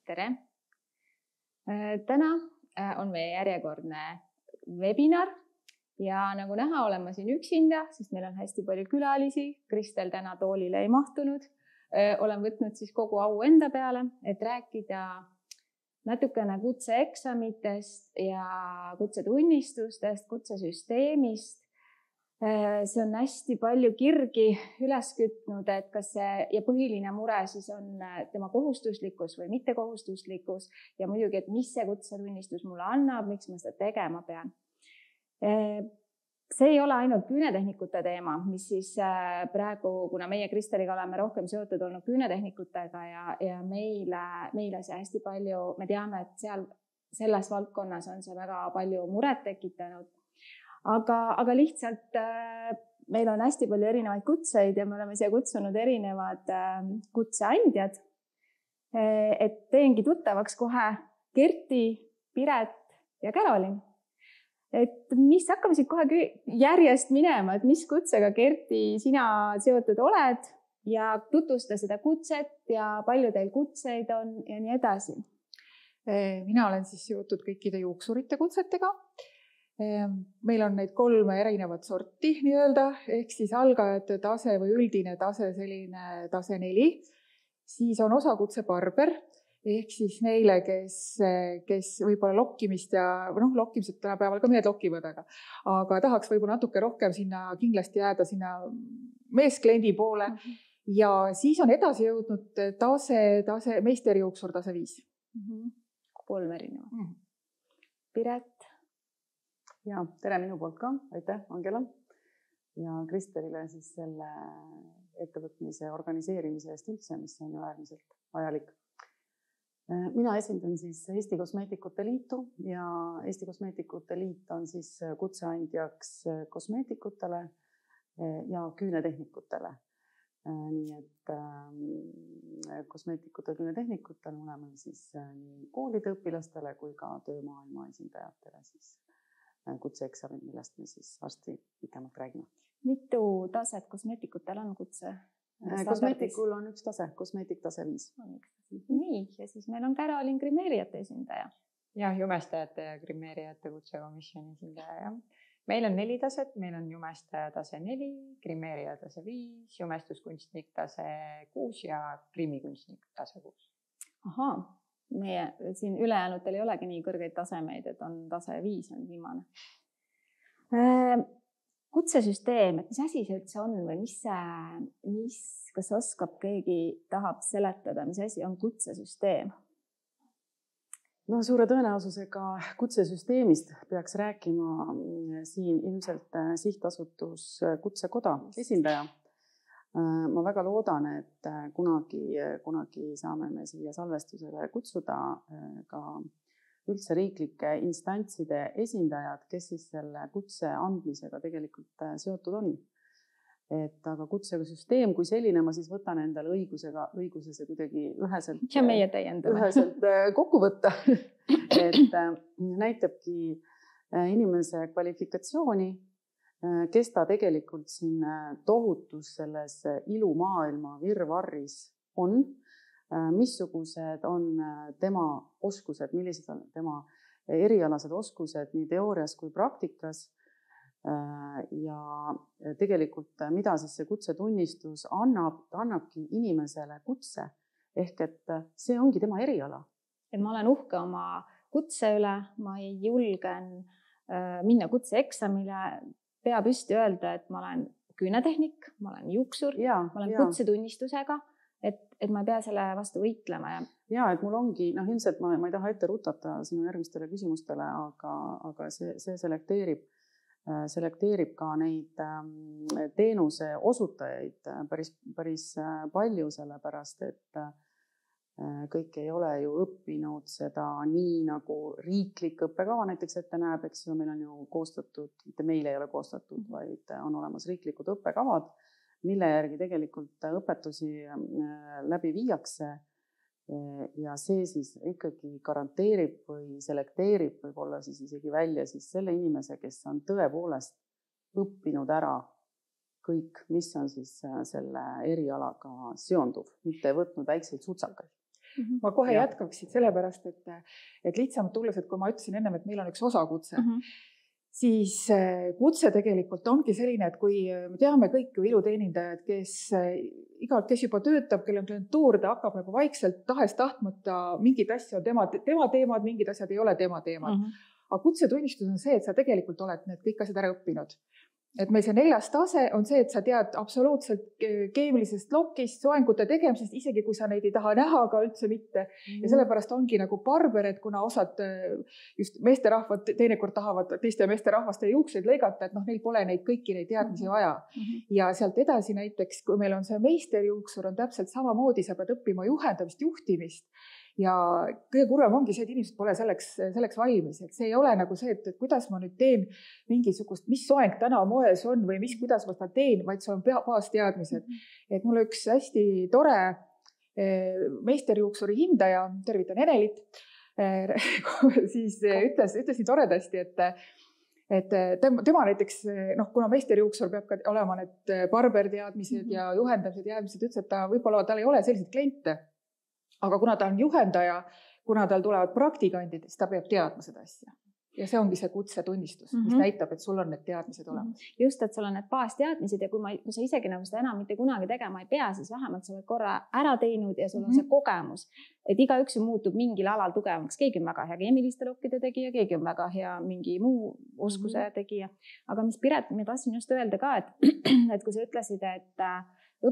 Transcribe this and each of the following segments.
tere! Täna on meie järjekordne webinar ja nagu näha, olen ma siin üksinda, sest meil on hästi palju külalisi. Kristel täna toolile ei mahtunud. Olen võtnud siis kogu au enda peale, et rääkida natukene kutseeksamitest ja kutsetunnistustest, kutsesüsteemist. See on hästi palju kirgi üles kütnud, et kas see ja põhiline mure siis on tema kohustuslikkus või mittekohustuslikkus ja muidugi, et mis see kutsetunnistus mulle annab, miks ma seda tegema pean. See ei ole ainult küünetehnikute teema, mis siis praegu, kuna meie Kristeliga oleme rohkem seotud olnud küünetehnikutega ja meile see hästi palju, me teame, et selles valdkonnas on see väga palju muret tekitanud. Aga lihtsalt meil on hästi palju erinevaid kutseid ja me oleme siia kutsunud erinevad kutseandjad. Et teengi tuttavaks kohe Kerti, Piret ja Carolin. Et hakkame siit kohe järjest minema, et mis kutsega, Kerti, sina seotud oled ja tutvusta seda kutset ja palju teil kutseid on ja nii edasi. Mina olen siis seotud kõikide juuksurite kutsetega. Meil on neid 3 erinevat sorti nii-öelda, ehk siis algajate tase või üldine tase, selline tase 4. Siis on osakutse barber, ehk siis neile, kes võib-olla lokkimist ja lokkimised tänapäeval ka mõned lokivad, aga tahaks võib-olla natuke rohkem sinna kindlasti jääda sinna meeskliendi poole. Ja siis on edasi jõudnud tase meisterjuuksur tase 5. 3 erinevat. Piret. Ja, tere minu poolt ka, aitäh Angela ja Kristelile siis selle ettevõtmise organiseerimise eest üldse, mis on ju äärmiselt vajalik. Mina esindan siis Eesti Kosmeetikute Liitu ja Eesti Kosmeetikute Liit on siis kutseandjaks kosmeetikutele ja küünetehnikutele. Nii et kosmeetikute ja küünetehnikutele mõlemal siis nii koolide õpilastele kui ka töömaailma esindajatele siis kutseeksamid, millest me siis varsti pikemalt räägime. Mitu taset kosmeetikutel on kutse? Kosmeetikul on 1 tase, kosmeetik tase 5. Nii, ja siis meil on Carolin grimeerijate esindaja. Ja, jumestajate ja grimeerijate kutsekomisjoni esindaja. Meil on 4 taset, meil on jumestaja tase 4, grimeerija tase 5, jumestuskunstnik tase 6 ja grimikunstnik tase 6. Ahaa. Meie siin ülejäänutel ei olegi nii kõrgeid tasemeid, et on tase 5 on viimane. Kutsesüsteem, et mis asi see üldse on või kas oskab keegi tahab seletada, mis asi on kutsesüsteem? No suure tõenäosusega kutsesüsteemist peaks rääkima siin ilmselt sihtasutus Kutsekoda esindaja. Ma väga loodan, et kunagi saame me siia salvestusele kutsuda ka üldse riiklike instantside esindajad, kes siis selle kutse andmisega tegelikult seotud on. Aga kutsesüsteem kui selline ma siis võtan endale õiguse see kuidagi üheselt kokku võtta. Et näitabki inimese kvalifikatsiooni, kes ta tegelikult siin tohutus selles ilumaailma virvarris on, missugused on tema oskused, millised on tema erialased oskused nii teoorias kui praktikas ja tegelikult mida siis see kutsetunnistus annabki inimesele kutse, ehk et see ongi tema eriala. Et ma olen uhke oma kutse üle, ma ei julgen minna kutseeksamile, pea püsti öelda, et ma olen küünetehnik, ma olen juuksur, ma olen kutsetunnistusega, et ma ei pea selle vastu võitlema. Ja, et mul ongi, ilmselt ma ei taha ette rutata sinu järgmistele küsimustele, aga see selekteerib ka neid teenuse osutajaid päris palju, sellepärast, et kõik ei ole ju õppinud seda nii nagu riiklik õppekava näiteks ette näeb, eks ju, meil on ju koostatud, mitte meil ei ole koostatud, vaid on olemas riiklikud õppekavad, mille järgi tegelikult õpetusi läbi viiakse ja see siis ikkagi garanteerib või selekteerib võib-olla siis isegi välja siis selle inimese, kes on tõepoolest õppinud ära kõik, mis on siis selle erialaga seonduv, mitte võtnud väikseid sutsakaid. ma kohe jätkaksin sellepärast, et lihtsamalt tulles, et kui ma ütlesin ennem, et meil on üks osakutse, siis kutse tegelikult ongi selline, et kui me teame kõik ju iluteenindajad, kes juba töötab, kellel on klientuur, ta hakkab nagu vaikselt tahes-tahtmata mingid asjad, tema teemad, mingid asjad ei ole tema teemad. Aga kutsetunnistus on see, et sa tegelikult oled need kõik asjad ära õppinud. Et meil see 4. tase on see, et sa tead absoluutselt keemilisest lokist, soengute tegemisest, isegi kui sa neid ei taha näha, aga üldse mitte. Ja sellepärast ongi nagu barber, et kuna osad just meesterahvad teinekord tahavad teiste meesterahvaste juukseid lõigata, et neil pole kõiki neid teadmisi vaja. Ja sealt edasi näiteks, kui meil on see meisterjuuksur, on täpselt samamoodi, sa pead õppima juhendamist, juhtimist. Ja kõige kurvem ongi see, et inimesed pole selleks valmis, et see ei ole nagu see, et kuidas ma nüüd teen mingisugust, mis soeng täna moes on või kuidas ma seda teen, vaid sul on baasteadmised. Et mul üks hästi tore meisterjuuksuri hindaja, tervitan Enelit, siis ütles nii toredasti, et tema näiteks, kuna meisterjuuksur peab ka olema need barberteadmised ja juhendamise teadmised, ütles, et võib-olla tal ei ole selliseid kliente. Aga kuna ta on juhendaja, kuna tal tulevad praktikandid, siis ta peab teadma seda asja. Ja see ongi see kutsetunnistus, mis näitab, et sul on need teadmised olemas. Just, et sul on need baasteadmised ja kui sa isegi nagu seda enam mitte kunagi tegema ei pea, siis vähemalt sa oled korra ära teinud ja sul on see kogemus. Et igaüks muutub mingil alal tugevamaks. Keegi on väga hea keemiliste lokkide tegija, keegi on väga hea mingi muu oskuse tegija. Aga mis Piret, ma tahtsin just öelda ka, et kui sa ütlesid, et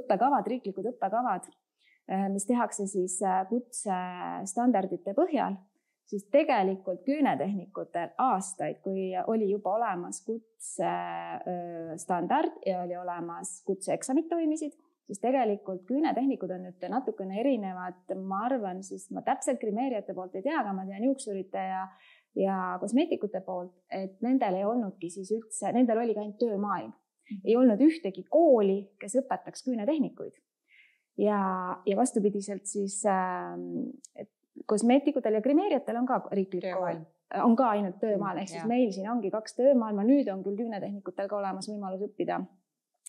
õppekavad, riiklikud õppekavad, mis tehakse siis kutsestandardite põhjal, siis tegelikult küünetehnikud aastaid, kui oli juba olemas kutsestandard ja oli olemas kutseeksamid toimisid, siis tegelikult küünetehnikud on nüüd natukene erinevad, ma arvan, siis ma täpselt grimeerijate poolt ei tea, aga ma tean juuksurite ja kosmeetikute poolt, et nendel ei olnudki siis üldse, nendel oli ka ainult töömaailm. Ei olnud ühtegi kooli, kes õpetaks küünetehnikuid. Ja vastupidiselt siis kosmeetikutel ja grimeerijatel on ka riiklik kool, on ka ainult töömaal, ehk siis meil siin ongi 2 töömaailma, nüüd on küll küünetehnikutel ka olemas võimalus õppida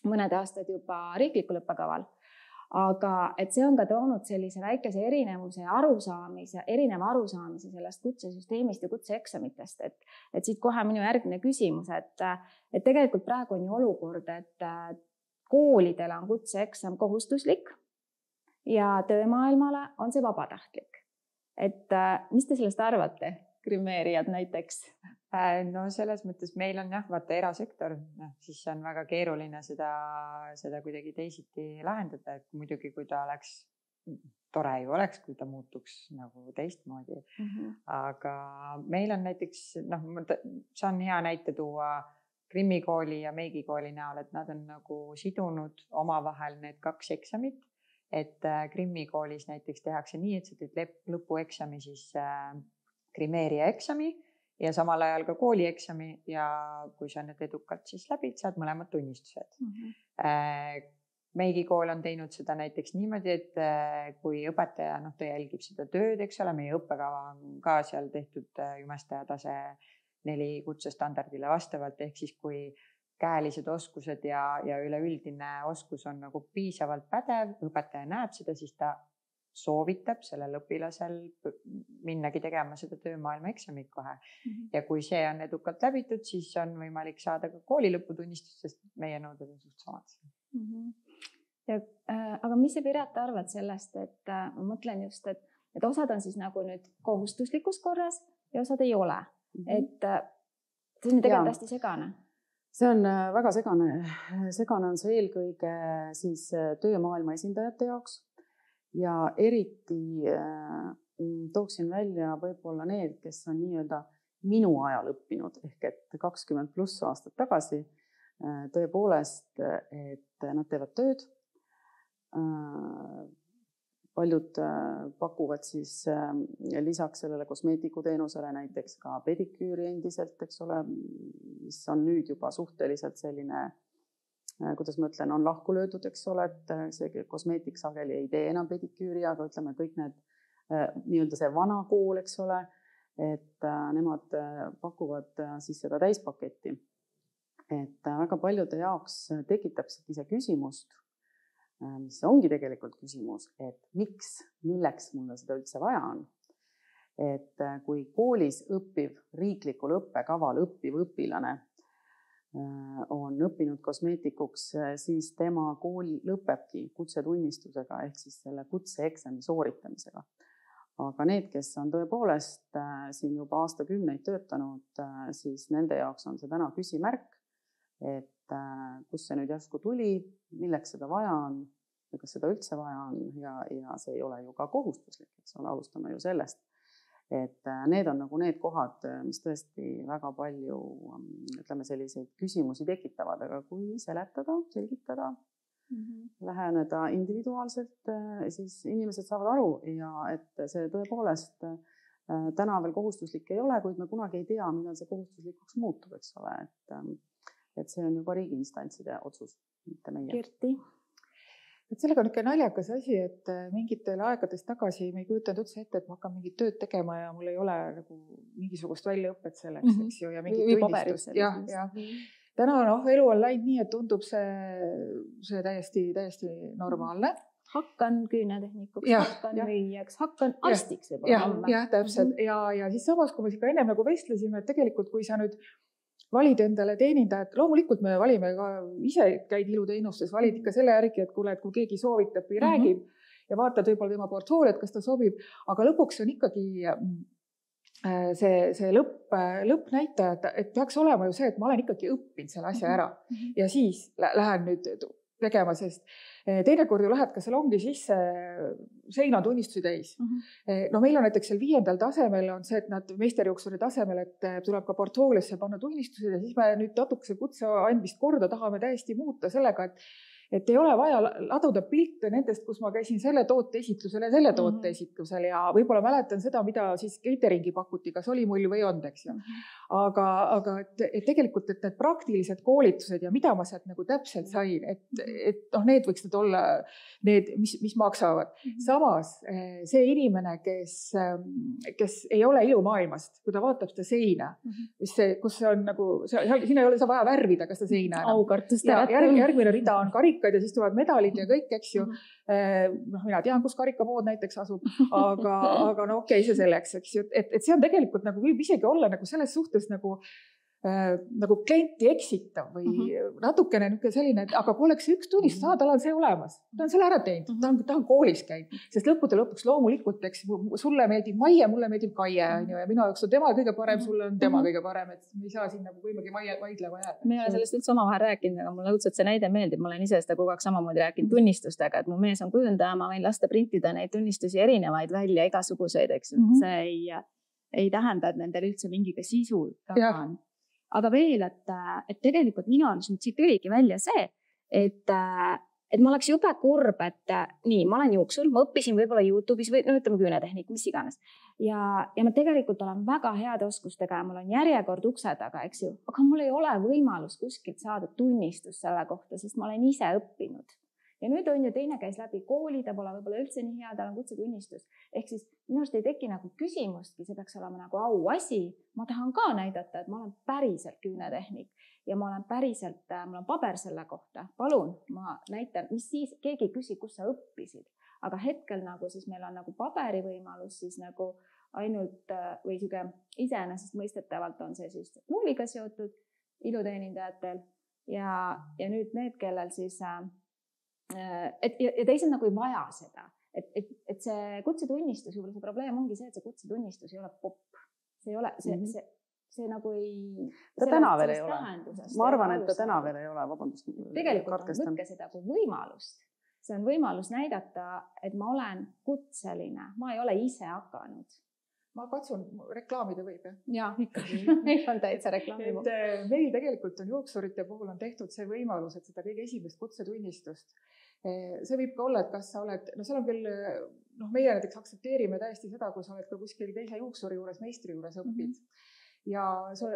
mõned aastad juba riiklikul õppekaval, aga et see on ka toonud sellise väikese erineva arusaamise sellest kutsesüsteemist ja kutseeksamitest, et siit kohe minu järgmine küsimus, et tegelikult praegu on ju olukord, et koolidele on kutseeksam kohustuslik ja töömaailmale on see vabatahtlik. Et mis te sellest arvate, grimeerijad näiteks? No selles mõttes meil on vaata erasektor, siis on väga keeruline seda kuidagi teisiti lahendada, et muidugi kui ta oleks, tore ju oleks, kui ta muutuks nagu teistmoodi. Aga meil on näiteks, saan hea näite tuua Krimmikooli ja Meigikooli näol, et nad on nagu sidunud omavahel need 2 eksamit. Et Krimmikoolis näiteks tehakse nii, et sa teed lõpueksami siis grimeerija eksami ja samal ajal ka koolieksami ja kui sa need edukalt siis läbid, saad mõlemad tunnistused. Meigikool on teinud seda näiteks niimoodi, et kui õpetaja, ta jälgib seda tööd, eks ole, meie õppekava on ka seal tehtud jumestaja tase 4 kutsestandardile vastavalt, ehk siis kui käelised oskused ja üleüldine oskus on nagu piisavalt pädev, õpetaja näeb seda, siis ta soovitab sellel õpilasel minnagi tegema seda töömaailma eksamit kohe. Ja kui see on edukalt läbitud, siis on võimalik saada ka kooli lõputunnistust, sest meie nõuded on suht samad. Aga mis sa, Piret, arvad sellest, et ma mõtlen just, et osad on siis nagu nüüd kohustuslikus korras ja osad ei ole. Et see on tegelikult hästi segane. See on väga segane. Segane on see eelkõige siis töömaailma esindajate jaoks ja eriti tooksin välja võib-olla need, kes on nii-öelda minu ajal õppinud ehk et 20+ aastat tagasi tõepoolest, et nad teevad tööd. Paljud pakuvad siis lisaks sellele kosmeetikuteenusele näiteks ka pediküüri endiselt, eks ole, mis on nüüd juba suhteliselt selline, kuidas ma ütlen, on lahku löödud, eks ole, et see kosmeetik sageli ei tee enam pediküüri, aga ütleme kõik need nii-öelda see vana kool, eks ole, et nemad pakuvad siis seda täispaketti. Et väga paljude jaoks tekitab see küsimust, mis ongi tegelikult küsimus, et milleks mulle seda üldse vaja on. Et kui koolis õppiv, riiklikul õppekaval õppiv õpilane on õppinud kosmeetikuks, siis tema kool lõpebki kutsetunnistusega ehk siis selle kutseeksami sooritamisega. Aga need, kes on tõepoolest siin juba aastakümneid töötanud, siis nende jaoks on see täna küsimärk, et kus see nüüd järsku tuli, milleks seda vaja on ja kas seda üldse vaja on ja see ei ole ju ka kohustuslik, eks ole, alustame ju sellest. Et need on nagu need kohad, mis tõesti väga palju, ütleme, selliseid küsimusi tekitavad, aga kui seletada, selgitada, läheneda individuaalselt, siis inimesed saavad aru ja et see tõepoolest täna veel kohustuslik ei ole, kuid me kunagi ei tea, millal see kohustuslikuks muutub, eks ole, et see on juba riigi instantside otsus, mitte meie. Kirti? Et sellega on ikka naljakas asi, et mingitel aegadest tagasi me ei kujutanud üldse ette, et ma hakkan mingit tööd tegema ja mul ei ole nagu mingisugust väljaõpet selleks, eks ju, ja mingit tunnistust. Ja. Täna elu on läinud nii, et tundub see täiesti normaalne. Hakkan küünetehnikuks, hakkan müüjaks, hakkan arstiks võib-olla. Jah, täpselt. Ja siis samas, kui me ikka ennem nagu vestlesime, et tegelikult kui sa nüüd valid endale teenindajat, loomulikult me valime ka ise käid iluteenustes, valid ikka selle järgi, et kui keegi soovitab või räägib ja vaatad võib-olla tema portfooliot, kas ta sobib, aga lõpuks on ikkagi see lõppnäitaja, et peaks olema ju see, et ma olen ikkagi õppinud selle asja ära ja siis lähen nüüd tegema, sest teinekord ju lähed ka salongi sisse, seina tunnistusi täis. No meil on näiteks seal 5. tasemel on see, et nad meisterjuuksuri tasemel, et tuleb ka portfooliosse panna tunnistused ja siis me nüüd natukese kutse andmist korda tahame täiesti muuta sellega, et ei ole vaja laduda pilte nendest, kus ma käisin selle toote esitlusel ja selle toote esitlusel ja võib-olla mäletan seda, mida siis cateringi pakuti, kas oli mull või on, eks ju. Aga et tegelikult, et need praktilised koolitused ja mida ma sealt nagu täpselt sain, et need võiks need olla need, mis maksavad. Samas see inimene, kes ei ole ilumaailmast, kui ta vaatab seda seina, kus see on nagu, siin ei ole sa vaja värvida, kas ta seina enam. Aukartust järgmine rida on karikad ja siis tulevad medalid ja kõik, eks ju. Mina tean, kus karikapood näiteks asub, aga no okei, see selleks, eks ju. Et see on tegelikult nagu võib isegi olla nagu selles suhtes nagu klienti eksitav või natukene selline, et aga kui oleks üks tunnistus, tal on see olemas. Ta on selle ära teinud, ta on koolis käinud, sest lõppude lõpuks loomulikult, eks sulle meeldib Maie, mulle meeldib Kaie ja minu jaoks on tema kõige parem, sulle on tema kõige parem, et me ei saa siin nagu võimagi vaidlema jääda. Me ei ole sellest üldse omavahel rääkinud, aga mulle õudselt see näide meeldib, ma olen ise seda kogu aeg samamoodi rääkinud tunnistustega, et mu mees on kujundaja, ma võin lasta printida neid tunnistusi erinevaid välja, igasuguseid, eks ju. See ei tähenda, et nendel üldse mingiga sisu taga on. Aga veel, et tegelikult minu arust siit tuligi välja see, et ma oleks jube kurb, et nii, ma olen juuksur, ma õppisin võib-olla YouTube'is või ütleme küünetehnik, mis iganes. Ja ma tegelikult olen väga heade oskustega ja mul on järjekord ukse taga, eks ju, aga mul ei ole võimalus kuskilt saada tunnistust selle kohta, sest ma olen ise õppinud. Ja nüüd on ju teine käis läbi kooli, ta pole võib-olla üldse nii hea, tal on kutsetunnistus. Ehk siis minu arust ei teki nagu küsimustki, see peaks olema nagu auasi. Ma tahan ka näidata, et ma olen päriselt küünetehnik ja ma olen päriselt, mul on paber selle kohta. Palun, ma näitan, mis siis, keegi küsi, kus sa õppisid. Aga hetkel nagu siis meil on nagu paberi võimalus siis nagu ainult või süge iseenesest mõistetavalt on see siis kooliga seotud iluteenindajatel ja nüüd need, kellel siis ja teised nagu ei vaja seda, et see kutsetunnistus, see probleem ongi see, et see kutsetunnistus ei ole popp. See ei ole, see nagu ei... Ta täna veel ei ole. Ma arvan, et ta täna veel ei ole, vabandust. Tegelikult on võtke seda kui võimalust. See on võimalus näidata, et ma olen kutseline, ma ei ole ise hakanud. Ma katsun reklaamida võib, jah? Ikkagi. Meil on täitsa reklaamimu. Meil tegelikult on juuksurite puhul on tehtud see võimalus, et seda kõige esimest kutsetunnistust. See võib ka olla, et kas sa oled, seal on küll, meie näiteks aktsepteerime täiesti seda, kui sa oled ka kuskil teise juuksuri juures, meistri juures õppid. ja sa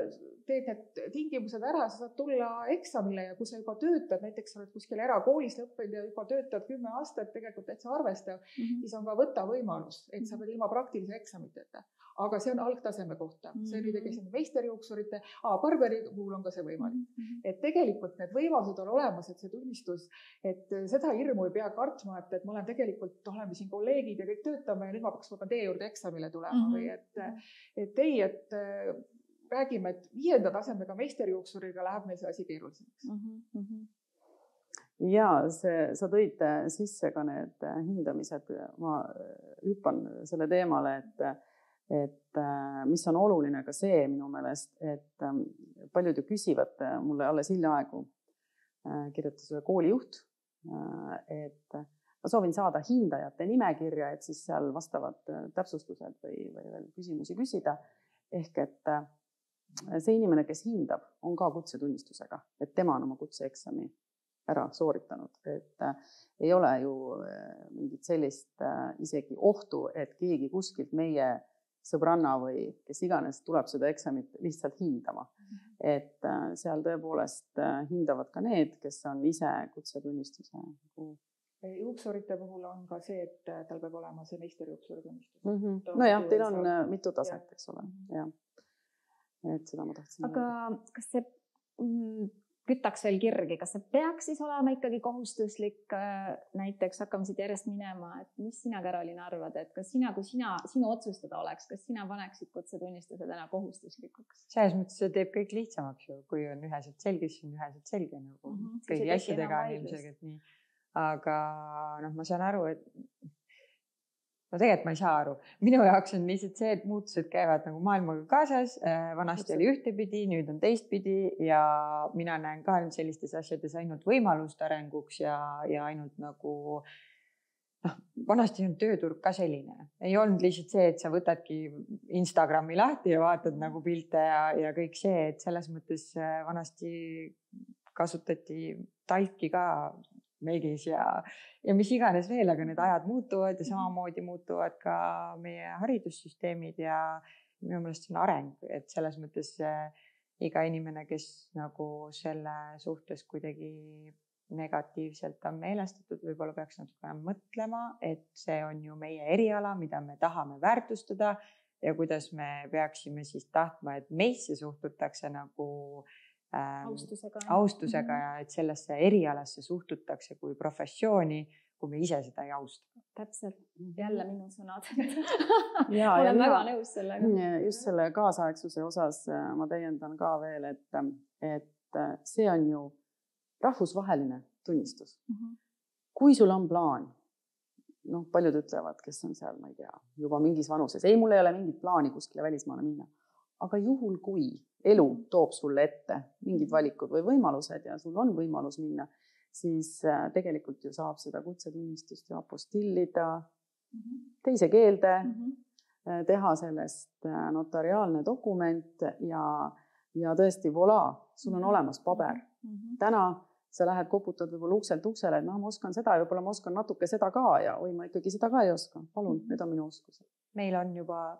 teed need tingimused ära, sa saad tulla eksamile ja kui sa juba töötad, näiteks sa oled kuskil erakoolis lõppenud ja juba töötad 10 aastat, tegelikult täitsa arvestav, siis on ka võtta võimalus, et sa pead ilma praktilise eksamiteta. Aga see on algtaseme kohta. See nüüd käisin meisterjuuksurite, barberi puhul on ka see võimalik. Et tegelikult need võimalused on olemas, et see tunnistus, et seda hirmu ei pea kartma, et ma olen tegelikult, oleme siin kolleegid ja kõik töötame ja nüüd ma pean teie juurde eksamile tulema või et ei, et räägime, et 5. tasemega meisterjuuksuriga läheb meil see asi keerulisemaks. Ja sa tõid sisse ka need hindamised. Ma hüppan selle teemale, et mis on oluline ka see minu meelest, et paljud ju küsivad, mulle alles hiljaaegu kirjutas ühe koolijuht, et ma soovin saada hindajate nimekirja, et siis seal vastavad täpsustused või veel küsimusi küsida. Ehk et see inimene, kes hindab, on ka kutsetunnistusega, et tema on oma kutseeksami ära sooritanud. Et ei ole ju mingit sellist isegi ohtu, et keegi kuskilt meie sõbranna või kes iganes tuleb seda eksamit lihtsalt hindama. Et seal tõepoolest hindavad ka need, kes on ise kutsetunnistuse. Juuksurite puhul on ka see, et tal peab olema see meisterjuuksuri tunnistus. No jah, teil on mitu taset, eks ole. Ja. Et seda ma tahtsin. Aga kas see kütaks veel kirgi, kas see peaks siis olema ikkagi kohustuslik, näiteks hakkame siit järjest minema, et mis sina, Karoliina, arvad, et kas sina, kui sinu otsustada oleks, kas sina paneksid kutsetunnistuse täna kohustuslikuks? Selles mõttes see teeb kõik lihtsamaks ju, kui on üheselt selge, siis on üheselt selge nagu kõigi asjadega on ilmselgelt nii. Aga ma saan aru, et tegelikult ma ei saa aru. Minu jaoks on lihtsalt see, et muutused käivad nagu maailmaga kaasas. Vanasti oli ühtepidi, nüüd on teistpidi ja mina näen ka sellistes asjades ainult võimalust arenguks ja ainult nagu vanasti on tööturg ka selline. Ei olnud lihtsalt see, et sa võtadki Instagrami lahti ja vaatad nagu pilte ja kõik see, et selles mõttes vanasti kasutati talki ka meigis ja mis iganes veel, aga need ajad muutuvad ja samamoodi muutuvad ka meie haridussüsteemid ja minu meelest see on areng, et selles mõttes iga inimene, kes nagu selle suhtes kuidagi negatiivselt on meelestatud, võib-olla peaks natukene mõtlema, et see on ju meie eriala, mida me tahame väärtustada ja kuidas me peaksime siis tahtma, et meisse suhtutakse nagu austusega ja et sellesse erialasse suhtutakse kui professiooni, kui me ise seda ei austa. Täpselt, jälle minu sõnad. Olen väga nõus sellega. Just selle kaasaegsuse osas ma täiendan ka veel, et see on ju rahvusvaheline tunnistus. Kui sul on plaan, paljud ütlevad, kes on seal, ma ei tea, juba mingis vanuses, ei, mul ei ole mingit plaani kuskile välismaale minna. Aga juhul, kui elu toob sulle ette mingid valikud või võimalused ja sul on võimalus minna, siis tegelikult ju saab seda kutsetunnistust ju apostillida teise keelde, teha sellest notariaalne dokument ja tõesti, voilà, sul on olemas paber. Täna sa lähed koputad võib-olla ukselt uksele, et ma oskan seda ja võib-olla ma oskan natuke seda ka ja ma ikkagi seda ka ei oska. Palun, need on minu oskused. Meil on juba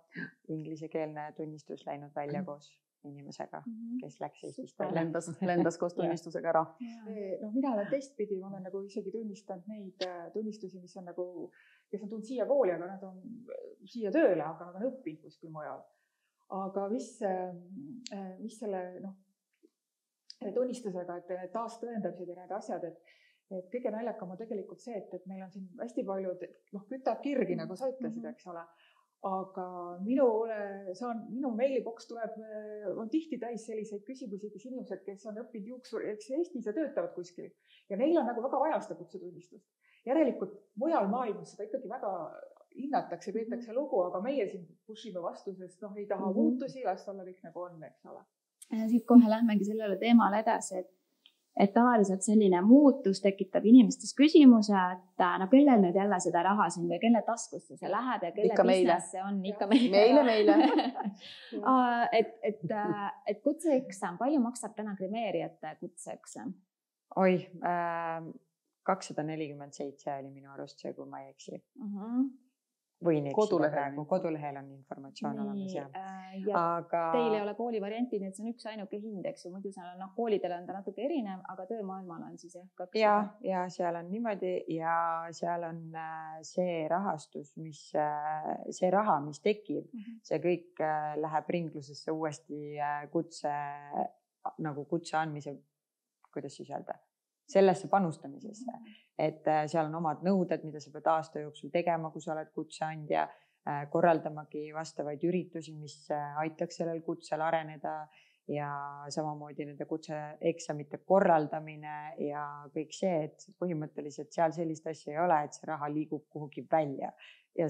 inglisekeelne tunnistus läinud välja koos inimesega, kes läks Eestist välja. Lendas koos tunnistusega ära. Mina olen teistpidi, ma olen nagu isegi tunnistanud neid tunnistusi, mis on nagu, kes on tulnud siia kooli, aga nad on siia tööle, aga nad on õppinud kuskil mujal. Aga mis selle tunnistusega, et taas tõendamised ja need asjad, et kõige naljakam on tegelikult see, et meil on siin hästi palju, kütab kirgi, nagu sa ütlesid, eks ole. Aga minu meiliboks on tihti täis selliseid küsimusi, kes inimesed, kes on õppinud juuksuri, eks Eestis ja töötavad kuskil. Ja neil on nagu väga vaja seda kutsetunnistust. Järelikult mujal maailmas seda ikkagi väga hinnatakse, peetakse lugu, aga meie siin pushime vastu, sest ei taha muutusi, las olla kõik nagu on, eks ole. Siit kohe lähmegi sellele teemale edasi, et tavaliselt selline muutus tekitab inimestes küsimuse, et kellel nüüd jälle seda raha siin või kelle taskusse see läheb ja kelle business see on ikka meile. Et kutseeksam, palju maksab täna grimeerijate kutseeksam? 247 oli minu arust see, kui ma ei eksi. võin eksida praegu, kodulehel on informatsioon olemas ja aga teil ei ole kooli varianti, nii et see on üks ainuke hind, eks ju, muidu seal on koolidel on ta natuke erinev, aga töömaailmal on siis kaks. Ja seal on niimoodi ja seal on see rahastus, see raha, mis tekib, see kõik läheb ringlusesse uuesti kutse andmise, kuidas siis öelda, sellesse panustamisesse, et seal on omad nõuded, mida sa pead aasta jooksul tegema, kui sa oled kutseandja, korraldamagi vastavaid üritusi, mis aitaks sellel kutsel areneda ja samamoodi nende kutseeksamite korraldamine ja kõik see, et põhimõtteliselt seal sellist asja ei ole, et see raha liigub kuhugi välja ja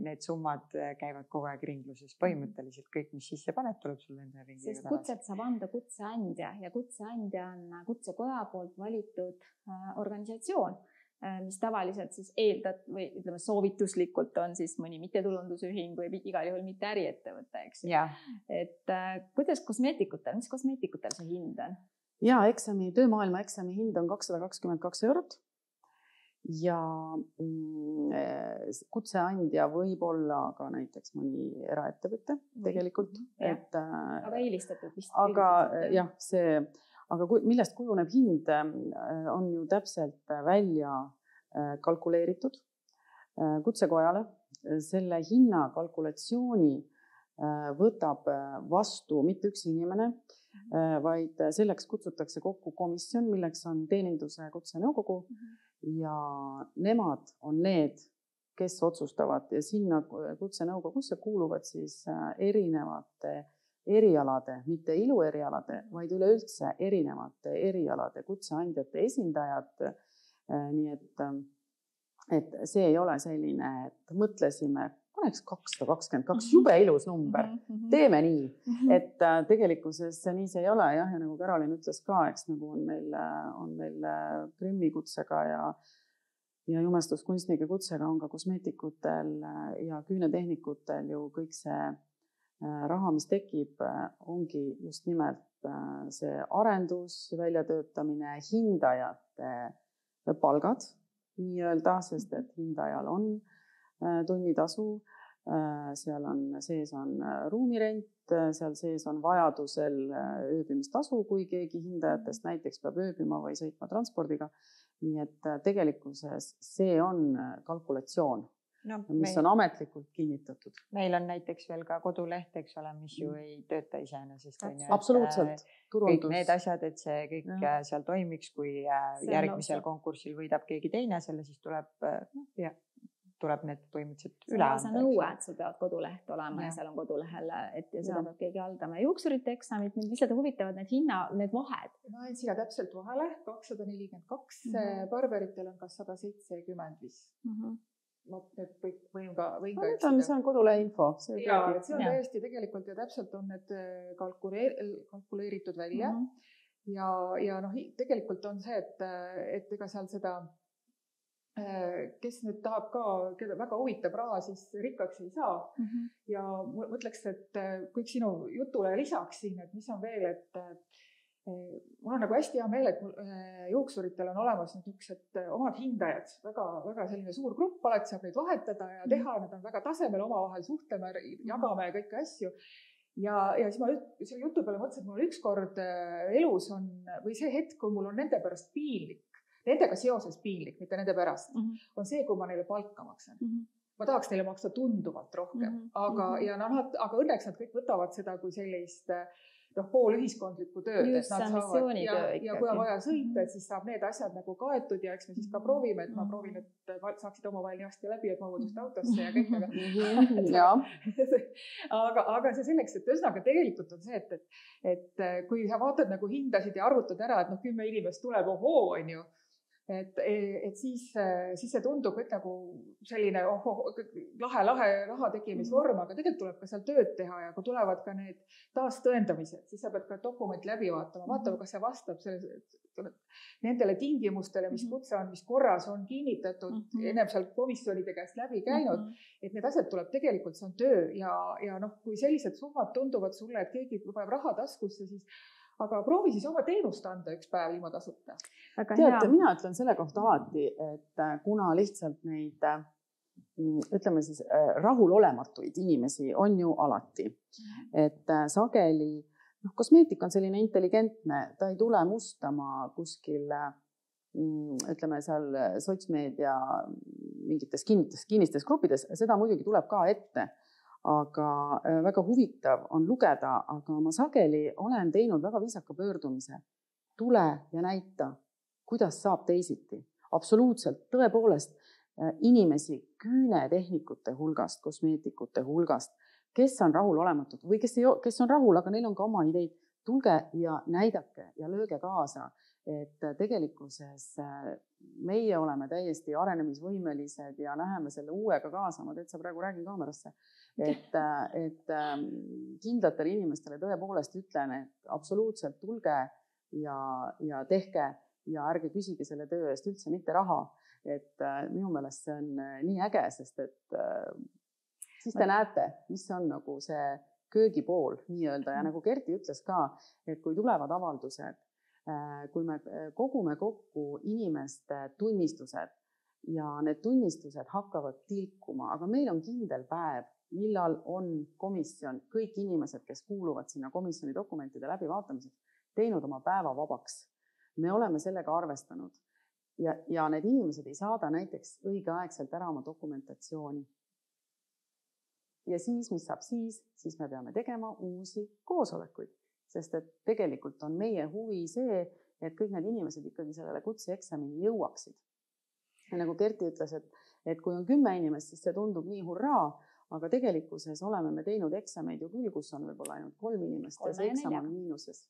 need summad käivad kogu aeg ringluses. Põhimõtteliselt kõik, mis sisse paned, tuleb sul nende ringi. Sest kutset saab anda kutseandja ja kutseandja on kutsekoja poolt valitud organisatsioon, mis tavaliselt siis eeldad või ütleme soovituslikult on siis mõni mittetulundusühing või igal juhul mitte äriettevõte, eks. Et kuidas kosmeetikutel, mis kosmeetikutel see hind on? Ja töömaailma eksami hind on 222 eurot. Ja kutseandja võib olla ka näiteks mõni eraettevõte tegelikult. Aga eelistatud vist. Aga millest kujuneb hind on ju täpselt välja kalkuleeritud kutsekojale. Selle hinna kalkulatsiooni võtab vastu mitte üks inimene, vaid selleks kutsutakse kokku komisjon, milleks on teeninduse kutsenõukogu. Ja nemad on need, kes otsustavad ja sinna kutsenõukogusse kuuluvad siis erinevate erialade, mitte iluerialade, vaid üleüldse erinevate erialade kutseandjate esindajad. Nii et see ei ole selline, et mõtlesime, paneks 222, jube ilus number, teeme nii, et tegelikkuses nii see ei ole. Ja nagu Karolin ütles ka, eks nagu on meil Grimmi kutsega ja jumestuskunstnike kutsega on ka kosmeetikutel ja küünetehnikutel ju kõik see raha, mis tekib, ongi just nimelt see arendus, väljatöötamine, hindajate palgad nii-öelda, sest et hindajal on tunnitasu, seal sees on ruumirent, seal sees on vajadusel ööbimistasu, kui keegi hindajatest näiteks peab ööbima või sõitma transpordiga. Nii et tegelikkuses see on kalkulatsioon, mis on ametlikult kinnitatud. Meil on näiteks veel ka koduleht, eks ole, mis ju ei tööta iseenesest. Absoluutselt. Kõik need asjad, et see kõik seal toimiks, kui järgmisel konkursil võidab keegi teine, selle siis tuleb need põhimõtteliselt üle anda. See on nõue, et sul peavad koduleht olema ja seal on kodulehel, et seda peab keegi haldama. Juuksurite eksamid, lihtsalt huvitavad need vahed. Ma olen siia täpselt vahele, 242, barberitel on ka 175. Võin ka see on kodulehe info. See on täiesti tegelikult ja täpselt on need kalkuleeritud välja. Ja tegelikult on see, et ega seal seda kes nüüd tahab ka, keda väga huvitab raha, siis rikkaks ei saa. Ja mõtleks, et kõik sinu jutule lisaks siin, et mis on veel, et mul on nagu hästi hea meel, et juuksuritel on olemas niisugused omad hindajad, väga selline suur grupp, alati saab neid vahetada ja teha, nad on väga tasemel, omavahel suhtleme, jagame kõiki asju. Ja siis ma selle jutu peale mõtlesin, et mul ükskord elus on, või see hetk, kui mul on nende pärast piinlik, nendega seoses piinlik, mitte nende pärast, on see, kui ma neile palka maksan. Ma tahaks neile maksta tunduvalt rohkem, aga õnneks nad kõik võtavad seda kui sellist pool ühiskondlikku tööd. Just, see on missioonitöö ikkagi. Ja kui on vaja sõita, siis saab need asjad nagu kaetud ja eks me siis ka proovime, et ma proovin, et saaksid omavahel nii hästi läbi, et ma võtust autosse ja kõik. Aga see selleks, et ühesõnaga tegelikult on see, et kui sa vaatad nagu hindasid ja arvutad ära, et 10 inimest tuleb, on ju, et siis see tundub kõik nagu selline lahe raha tekimisvorm, aga tegelikult tuleb ka seal tööd teha ja kui tulevad ka need taastõendamised, siis sa pead ka dokument läbi vaatama, kas see vastab nendele tingimustele, mis kutse on, mis korras on kinnitatud, ennem seal komisjonide käest läbi käinud, et need asjad tuleb tegelikult, see on töö ja kui sellised summad tunduvad sulle, et keegi paneb raha taskusse, siis aga proovi siis oma teenust anda üks päev ilma tasuta. Teate, mina ütlen selle kohta alati, et kuna lihtsalt ütleme siis rahulolematuid inimesi on ju alati. Et sageli, kosmeetik on selline intelligentne, ta ei tule mustama kuskil, ütleme seal sotsmeedia mingites kinnistes gruppides, seda muidugi tuleb ka ette, aga väga huvitav on lugeda, aga ma sageli olen teinud väga viisaka pöördumise. Tule ja näita, kuidas saab teisiti. Absoluutselt, tõepoolest inimesi küünetehnikute hulgast, kosmeetikute hulgast, kes on rahulolematud või kes on rahul, aga neil on ka oma ideid. Tulge ja näidake ja lööge kaasa, et tegelikkuses meie oleme täiesti arenemisvõimelised ja näeme selle uuega kaasa. Ma täitsa praegu räägin kaamerasse, et kindlatele inimestele tõepoolest ütlen, et absoluutselt tulge ja tehke ja ärge küsige selle töö eest üldse mitte raha. Et minu meelest see on nii äge, sest et siis te näete, mis on nagu see köögipool nii-öelda ja nagu Kerti ütles ka, et kui tulevad avaldused, kui me kogume kokku inimeste tunnistused ja need tunnistused hakkavad tilkuma, aga meil on kindel päev, millal on komisjon, kõik inimesed, kes kuuluvad sinna komisjoni dokumentide läbivaatamiseks, teinud oma päeva vabaks. Me oleme sellega arvestanud ja need inimesed ei saada näiteks õigeaegselt ära oma dokumentatsiooni. Ja siis, mis saab siis me peame tegema uusi koosolekuid, sest et tegelikult on meie huvi see, et kõik need inimesed ikkagi sellele kutseeksamini jõuaksid. Ja nagu Kerti ütles, et kui on 10 inimest, siis see tundub nii hurraa, aga tegelikkuses oleme me teinud eksameid ju küll, kus on võib-olla ainult 3 inimest ja see eksam on miinuses.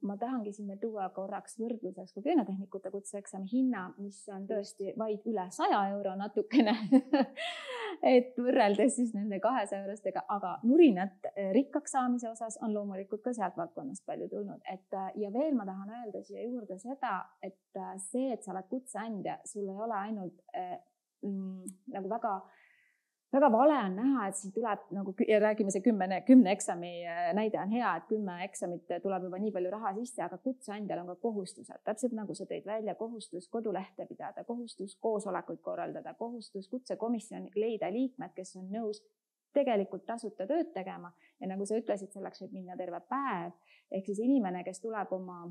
Ma tahangi siin veel tuua korraks võrdluseks ka küünetehnikute kutseeksami hinna, mis on tõesti vaid üle 100 euro natukene, et võrreldes siis nende 200 eurostega, aga nurinat rikkaks saamise osas on loomulikult ka sealt valdkonnast palju tulnud. Ja veel ma tahan öelda siia juurde seda, et see, et sa oled kutseandja, sul ei ole ainult nagu väga vale on näha, et siin tuleb, nagu ja räägime see 10 eksami näide on hea, et 10 eksamit tuleb juba nii palju raha sisse, aga kutseandjal on ka kohustused. Täpselt nagu sa tõid välja, kohustus kodulehte pidada, kohustus koosolekuid korraldada, kohustus kutsekomisjoni leida liikmed, kes on nõus tegelikult tasuta tööd tegema. Ja nagu sa ütlesid, selleks võib minna terve päev. Ehk siis inimene, kes tuleb oma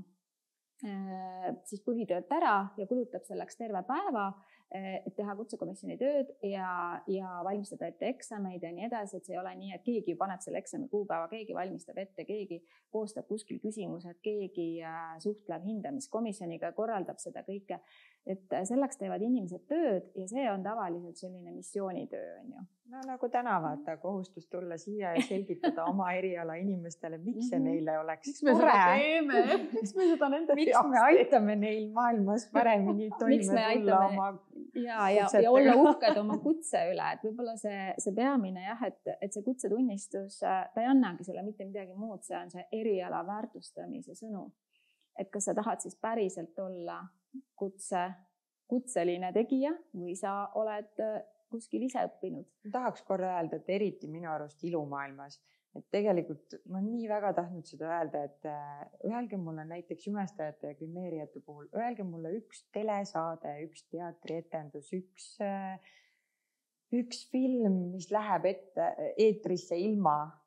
siis põhitööd ära ja kulutab selleks terve päeva, et teha kutsekomisjoni tööd ja valmistada ette eksameid ja nii edasi, et see ei ole nii, et keegi paneb selle eksami kuupäeva, keegi valmistab ette, keegi koostab kuskil küsimused, keegi suhtleb hindamiskomisjoniga, korraldab seda kõike, et selleks teevad inimesed tööd ja see on tavaliselt selline missioonitöö, on ju. No nagu täna vaata, kohustus tulla siia ja selgitada oma eriala inimestele, miks see neile oleks tore. Miks me seda nende miks me aitame neil maailmas paremini toime tulla oma ja olla uhked oma kutse üle, et võib-olla see peamine jah, et see kutsetunnistus, ta ei annagi sulle mitte midagi muud, see on see eriala väärtustamise sõnum. Et kas sa tahad siis päriselt olla kutseline tegija või sa oled kuskil ise õppinud. Tahaks korra öelda, et eriti minu arust ilumaailmas, et tegelikult ma nii väga tahtnud seda öelda, et öelge mulle näiteks jumestajate ja grimeerijate puhul, öelge mulle üks telesaade, üks teatrietendus, üks film, mis läheb eetrisse ilma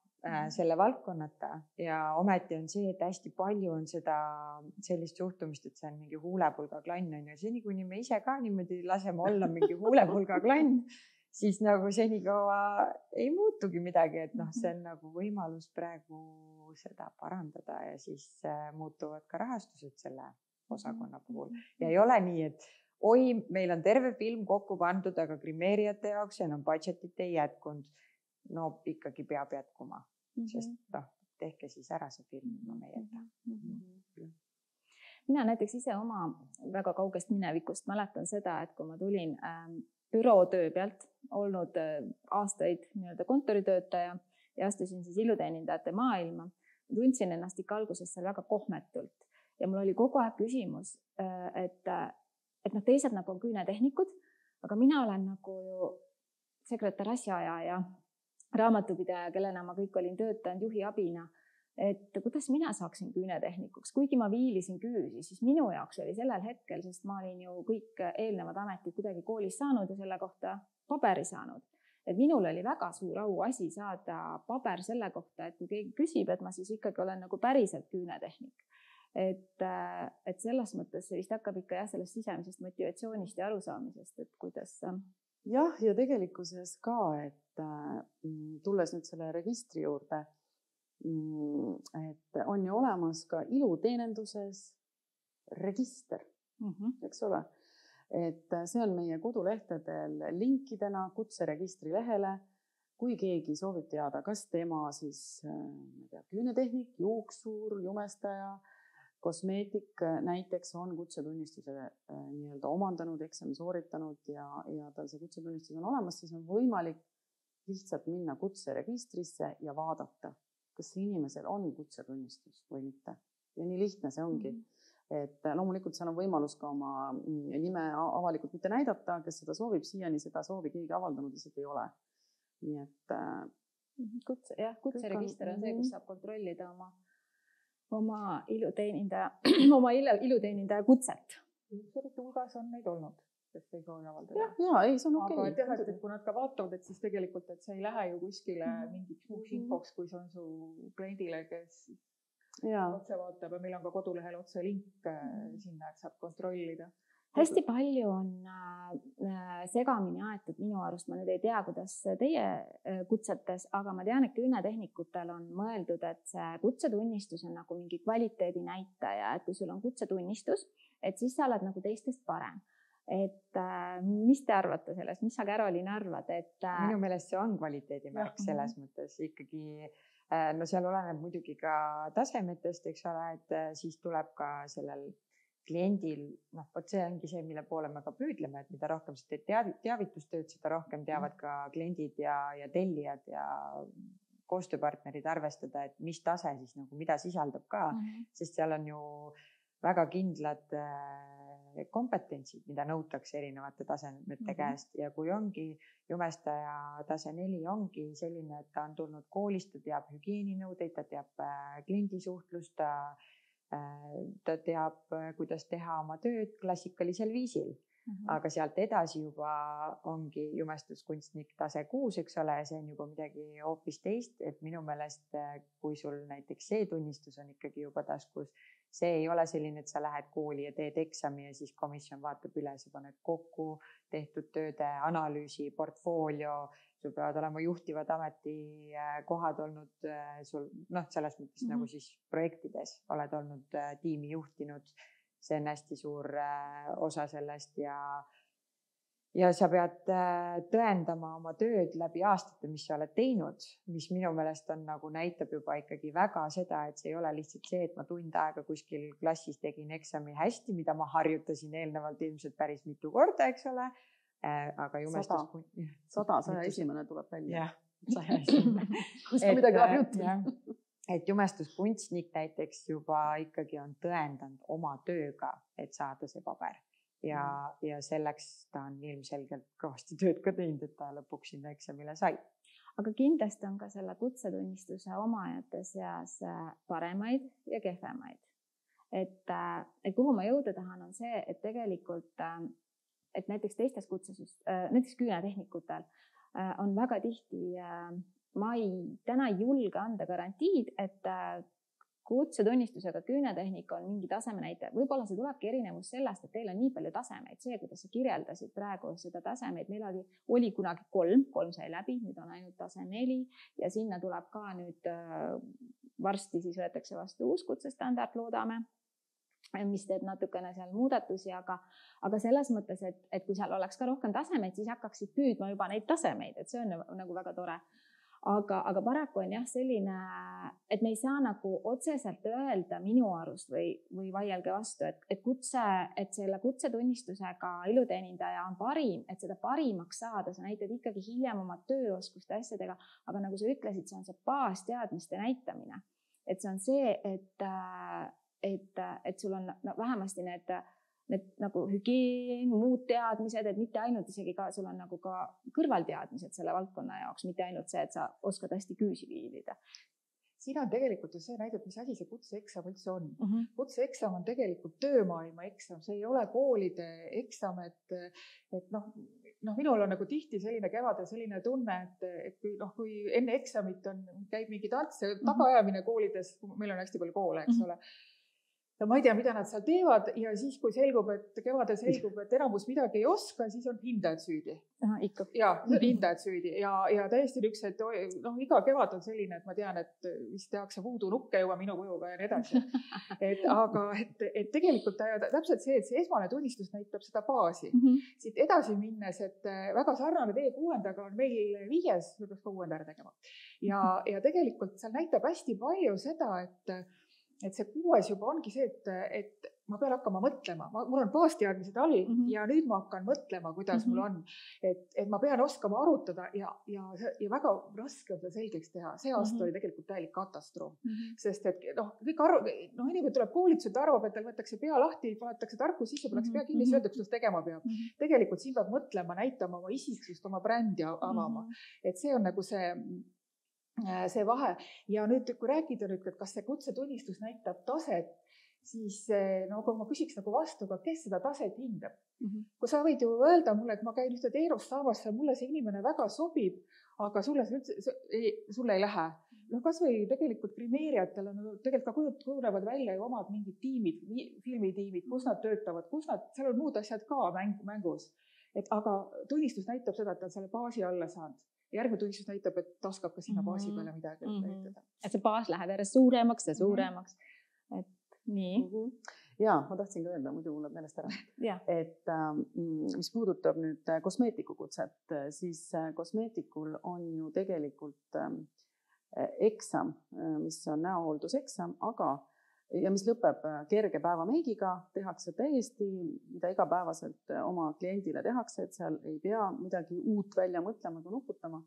selle valdkonnata ja ometi on see, et hästi palju on seda sellist suhtumist, et see on mingi huulepulga klann on ja seni, kuni me ise ka niimoodi laseme olla mingi huulepulga klann, siis nagu senikaua ei muutugi midagi, et see on nagu võimalus praegu seda parandada ja siis muutuvad ka rahastused selle osakonna puhul. Ja ei ole nii, et oi, meil on terve film kokku pandud, aga grimeerijate jaoks enam budgetit ei jätkunud. No ikkagi peab jätkuma, sest tehke siis ära see film meieta. Mina näiteks ise oma väga kaugest minevikust mäletan seda, et kui ma tulin bürootöö pealt, olnud aastaid kontoritöötaja ja astusin siis iluteenindajate maailma, tundsin ennast ikka alguses seal väga kohmetult ja mul oli kogu aeg küsimus, et teised nagu on küünetehnikud, aga mina olen nagu ju sekretär asjaaja ja raamatupidaja, kellena ma kõik olin töötanud juhi abina. et kuidas mina saaksin küünetehnikuks, kuigi ma viilisin küüsi, siis minu jaoks oli sellel hetkel, sest ma olin ju kõik eelnevad ametid kuidagi koolis saanud ja selle kohta paberi saanud. Et minul oli väga suur au asi saada paber selle kohta, et kui keegi küsib, et ma siis ikkagi olen nagu päriselt küünetehnik. Et selles mõttes see vist hakkab ikka sellest sisemisest motivatsioonist ja arusaamisest, et kuidas. Jah, ja tegelikkuses ka, et tulles nüüd selle registri juurde, et on ju olemas ka iluteeninduses register, eks ole. Et see on meie kodulehtedel linkidena kutseregistri lehele. Kui keegi soovib teada, kas tema siis küünetehnik, juuksur, jumestaja, kosmeetik näiteks on kutsetunnistuse nii-öelda omandanud, eksami sooritanud ja tal see kutsetunnistus on olemas, siis on võimalik lihtsalt minna kutseregistrisse ja vaadata, kas see inimesel on kutsetunnistus või mitte. Ja nii lihtne see ongi. Et loomulikult seal on võimalus ka oma nime avalikult mitte näidata, kes seda soovib, siiani seda soovi keegi avaldanud lihtsalt ei ole. Nii et kutseregister on see, kus saab kontrollida oma iluteenindaja kutset. Juuksurite hulgas on neid olnud, kes ei soovi avaldada. Ja, ei, see on okei. Aga teha, et kui nad ka vaatavad, et siis tegelikult, et see ei lähe ju kuskile mingiks muuks infoks, kui see on su kliendile, kes otse vaatab ja meil on ka kodulehel otse link sinna, et saab kontrollida. Hästi palju on segamini aetud minu arust, ma nüüd ei tea, kuidas teie kutsetes, aga ma tean, et küünetehnikutel on mõeldud, et see kutsetunnistus on nagu mingi kvaliteedi näitaja, et kui sul on kutsetunnistus, et siis sa oled nagu teistest parem. Et mis te arvate sellest, mis sa, Carolin, arvad? Minu meelest see on kvaliteedimärk selles mõttes ikkagi. No seal oleneb muidugi ka tasemetest, eks ole, et siis tuleb ka sellel kliendil, see ongi see, mille poole me ka püüdleme, et mida rohkem sa teed teavitustööd, seda rohkem teavad ka kliendid ja tellijad ja koostööpartnerid arvestada, et mis tase siis nagu mida sisaldab ka, sest seal on ju väga kindlad kompetentsid, mida nõutakse erinevate tasemete käest ja kui ongi jumestaja tase 4 ongi selline, et ta on tulnud koolist, ta teab hügieeninõudeid, ta teab kliendisuhtlust, ta teab, kuidas teha oma tööd klassikalisel viisil. Aga sealt edasi juba ongi jumestuskunstnik tase 6, eks ole, see on juba midagi hoopis teist, et minu meelest, kui sul näiteks see tunnistus on ikkagi juba taskus, see ei ole selline, et sa lähed kooli ja teed eksami ja siis komisjon vaatab üle, sa paned kokku tehtud tööde analüüsi, portfoolio, sul peavad olema juhtivad ametikohad olnud sul, selles mõttes nagu siis projektides oled olnud tiimi juhtinud. See on hästi suur osa sellest ja sa pead tõendama oma tööd läbi aastate, mis sa oled teinud, mis minu meelest on nagu näitab juba ikkagi väga seda, et see ei ole lihtsalt see, et ma tund aega kuskil klassis tegin eksami hästi, mida ma harjutasin eelnevalt ilmselt päris mitu korda, eks ole. Aga 101 tuleb välja. Jah, 101. Kus ka midagi harjutab. Et jumestuskunstnik näiteks juba ikkagi on tõendanud oma tööga, et saada see paber. Ja selleks ta on ilmselgelt kõvasti tööd ka teinud, et ta lõpuks sinna eksamile sai. Aga kindlasti on ka selle kutsetunnistuse omajate seas paremaid ja kehvemaid. Et kuhu ma jõuda tahan on see, et tegelikult, et näiteks teistes kutsesus, näiteks küünetehnikutel on väga tihti, ma täna ei julge anda garantiid, et kutsetunnistusega küünetehnika on mingi taseme näitaja. Võib-olla see tulebki erinevus sellest, et teil on nii palju tasemeid. See, kuidas sa kirjeldasid praegu seda tasemeid, meil oli kunagi 3 sai läbi, nüüd on ainult tase 4 ja sinna tuleb ka nüüd varsti siis võetakse vastu uus kutsestandard, loodame, mis teeb natukene seal muudatusi, aga selles mõttes, et kui seal oleks ka rohkem tasemeid, siis hakkaksid püüdma juba neid tasemeid, et see on nagu väga tore. Aga paraku on jah selline, et me ei saa nagu otseselt öelda minu arust või vaielge vastu, et selle kutsetunnistusega iluteenindaja on parim, et seda parimaks saada, sa näitad ikkagi hiljem oma tööoskuste asjadega, aga nagu sa ütlesid, see on see baasteadmiste näitamine. Et see on see, et sul on vähemasti need nagu hügieen, muud teadmised, et mitte ainult isegi ka, sul on nagu ka kõrvalteadmised selle valdkonna jaoks, mitte ainult see, et sa oskad hästi küüsi viilida. siin on tegelikult ju see näide, mis asi see kutseeksam üldse on. Kutseeksam on tegelikult töömaailma eksam, see ei ole koolide eksam, et minul on nagu tihti selline kevadel selline tunne, et kui enne eksamit käib mingi tants, tagaajamine koolides, meil on hästi palju koole, eks ole. Ja ma ei tea, mida nad seal teevad ja siis, kui kevadel selgub, et enamus midagi ei oska, siis on hindajad süüdi. Ja, hindajad süüdi ja täiesti üks, et iga kevad on selline, et ma tean, et vist tehakse voodoo nukke juba minu kujuga ja nii edasi. Aga tegelikult täpselt see, et see esmane tunnistus näitab seda baasi. Siit edasi minnes, et väga sarnane tee 6-ndaga on meil 5, peaks ka 6. tegema. Ja tegelikult seal näitab hästi palju seda, et see 6 juba ongi see, et ma pean hakkama mõtlema. Mul on baasteadmised all ja nüüd ma hakkan mõtlema, kuidas mul on. Et ma pean oskama arutada ja väga raske on seda selgeks teha. See aasta oli tegelikult täielik katastroof. Sest et inimene tuleb koolitused, arvab, et tal võetakse pea lahti, vaadatakse tarkus sisse, pannakse pea kinni, söödab, kuidas tegema peab. Tegelikult siin peab mõtlema, näitama oma isiksust, oma brändi avama. Et see on nagu see vahe. Ja nüüd, kui rääkida nüüd, et kas see kutsetunnistus näitab taset, siis kui ma küsiks nagu vastu, aga kes seda taset hindab? Kui sa võid ju öelda mulle, et ma käin ühte teenust saamas, mulle see inimene väga sobib, aga sulle ei lähe. Kas või tegelikult grimeerijatel on tegelikult ka kujunevad välja ju omad mingid tiimid, filmitiimid, kus nad töötavad, seal on muud asjad ka mängus. Aga tunnistus näitab seda, et ta on selle baasi alla saanud. Järgmine tunnistus näitab, et ta oskab ka sinna baasi peale midagi näitada. Et see baas läheb järjest suuremaks ja suuremaks. Et nii. Ja, ma tahtsin ka öelda, muidu mulle meelest ära. Et mis puudutab nüüd kosmeetikukutset, siis kosmeetikul on ju tegelikult eksam, mis on näohoolduseksam, ja mis lõpeb kerge päevameigiga, tehakse täiesti, mida igapäevaselt oma kliendile tehakse, et seal ei pea midagi uut välja mõtlema kui nuputama.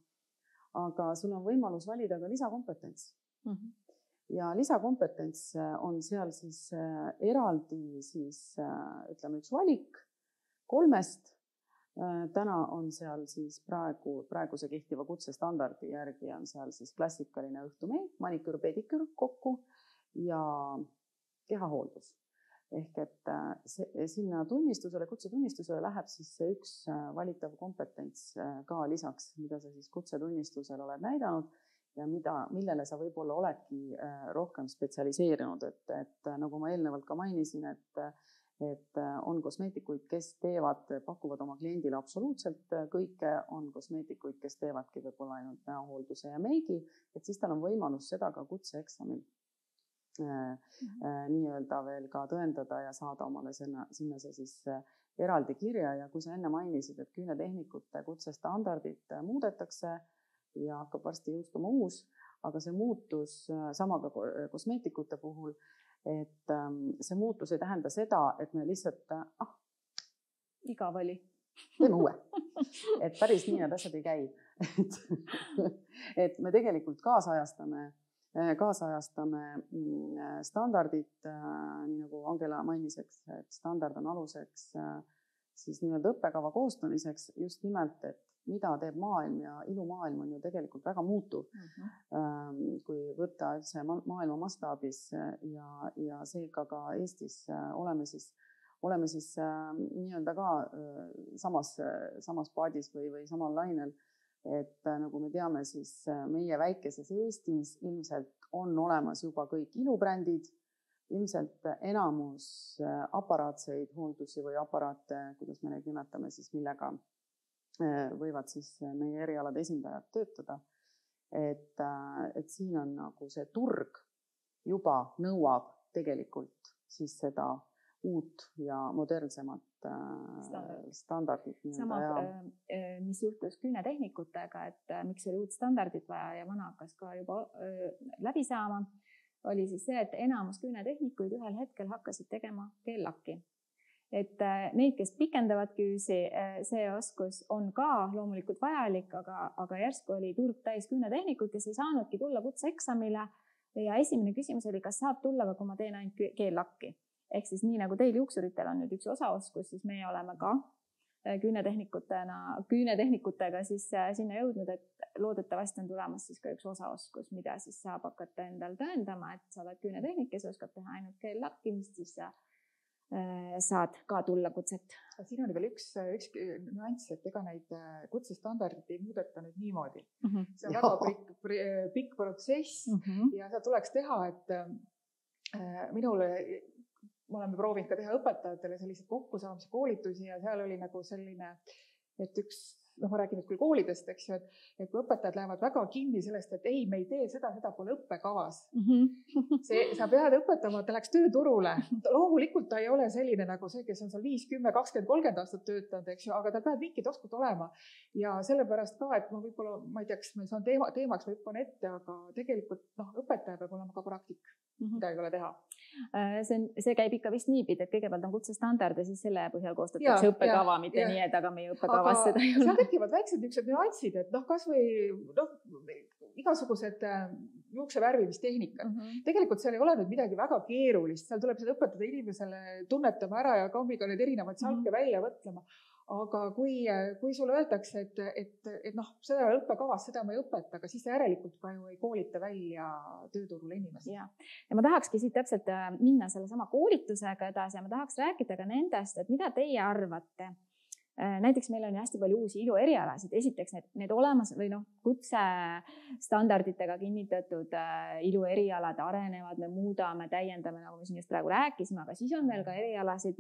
Aga sul on võimalus valida ka lisakompetents. Ja lisakompetents on seal siis eraldi ütleme üks valik 3. Täna on seal siis praeguse kehtiva kutsestandardi järgi on seal siis klassikaline õhtumeik, maniküür, pediküür kokku ja kehahooldus. Ehk et sinna kutsetunnistusele läheb siis see üks valitav kompetents ka lisaks, mida sa siis kutsetunnistusel oled näidanud ja millele sa võib-olla oledki rohkem spetsialiseerinud. Et nagu ma eelnevalt ka mainisin, et on kosmeetikuid, kes pakuvad oma kliendile absoluutselt kõike, on kosmeetikuid, kes teevadki võib-olla ainult näohoolduse ja meigi, et siis tal on võimalus seda ka kutseeksamil nii-öelda veel ka tõendada ja saada omale sinna see siis eraldi kirja. Ja kui sa enne mainisid, et küünetehnikute kutsestandardid muudetakse ja hakkab varsti jõustuma uus, aga see muutus sama ka kosmeetikute puhul, et see muutus ei tähenda seda, et me lihtsalt igav oli. Teeme uue. Et päris nii need asjad ei käi. Et me tegelikult kaasajastame standardid, nii nagu Angela mainis, et standard on aluseks siis nii-öelda õppekava koostamiseks just nimelt, et mida teeb maailm ja ilumaailm on ju tegelikult väga muutuv. Kui võtta üldse maailma mastaabis ja seega ka Eestis oleme siis nii-öelda ka samas paadis või samal lainel. Et nagu me teame, siis meie väikeses Eestis ilmselt on olemas juba kõik ilubrändid, ilmselt enamus aparaatseid hooldusi või aparaate, kuidas me neid nimetame, siis millega võivad siis meie erialade esindajad töötada. Et siin on nagu see turg juba nõuab tegelikult siis seda uut ja modernsemat standardit. Sama, mis juhtus küünetehnikutega, et miks oli uut standardit vaja ja vana hakkas ka juba läbi saama, oli siis see, et enamus küünetehnikuid ühel hetkel hakkasid tegema keellakki. Et neid, kes pikendavad küüsi, see oskus on ka loomulikult vajalik, aga järsku oli turg täis küünetehnikud, kes ei saanudki tulla kutseeksamile ja esimene küsimus oli, kas saab tulla, kui ma teen ainult keellakki. Ehk siis nii nagu teil juuksuritel on nüüd üks osaoskus, siis meie oleme ka küünetehnikutega siis sinna jõudnud, et loodetavasti on tulemas siis ka üks osaoskus, mida siis saab hakata endal tõendama, et sa oled küünetehnik ja sa oskad teha ainult keellakkimist, siis sa saad ka tulla kutset. Siin oli veel üks nüanss, et ega neid kutsestandardid ei muudeta nüüd niimoodi. See on väga pikk protsess ja seda tuleks teha, et minule, me oleme proovinud ka teha õpetajatele selliseid kokkusaamise koolitusi ja seal oli nagu selline, et ma räägin nüüd küll koolidest, eks ju, et kui õpetajad lähevad väga kinni sellest, et ei, me ei tee seda pole õppekavas. Sa pead õpetama, ta läks tööturule. Loomulikult ta ei ole selline nagu see, kes on seal 5, 10, 20, 30 aastat töötanud, eks ju, aga ta peab mingid oskused olema. Ja sellepärast ka, et ma võib-olla, ma ei tea, kas me saan teemaks või hüppan ette, aga tegelikult õpetaja peab olema ka praktik. Mida ei ole teha. See käib ikka vist niipidi, et kõigepealt on kutsestandard ja siis selle põhjal koostatakse õppekava, mitte nii, et aga meie õppekavas seda ei ole. Seal tekivad väiksed niisugused nüansid, et kas või igasugused juuksevärvimistehnikad. Tegelikult seal ei ole nüüd midagi väga keerulist, seal tuleb seda õpetada inimesele tunnetama ära ja kammiga need erinevad salke välja võtlema. Aga kui sulle öeldakse, et seda õppekavas, seda ma ei õpeta, aga siis järelikult ka ju ei koolita välja tööturule inimesi. Ja ma tahakski siit täpselt minna selle sama koolitusega edasi ja ma tahaks rääkida ka nendest, et mida teie arvate. Näiteks meil on hästi palju uusi iluerialasid. Esiteks need olemas või kutsestandarditega kinnitatud iluerialad arenevad, me muudame, täiendame, nagu me siin just praegu rääkisime, aga siis on meil ka erialasid,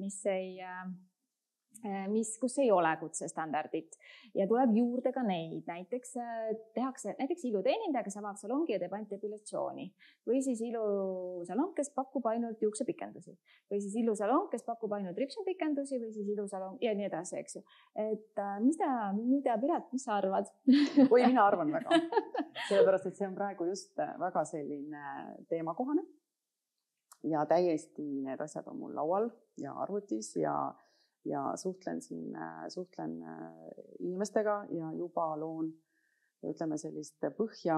kus ei ole kutsestandardit ja tuleb juurde ka neid. Näiteks tehakse iluteenindaja, kes avab salongi ja teeb ainult depilatsiooni või siis ilusalong, kes pakub ainult juuksepikendusi või siis ilusalong, kes pakub ainult ripsupikendusi või siis ilusalong ja nii edasi, eks ju. Et mida Piret, mis sa arvad? Või mina arvan väga. Sellepärast, et see on praegu just väga selline teemakohane ja täiesti need asjad on mul laual ja arvutis ja suhtlen inimestega ja juba loon, ütleme sellist põhja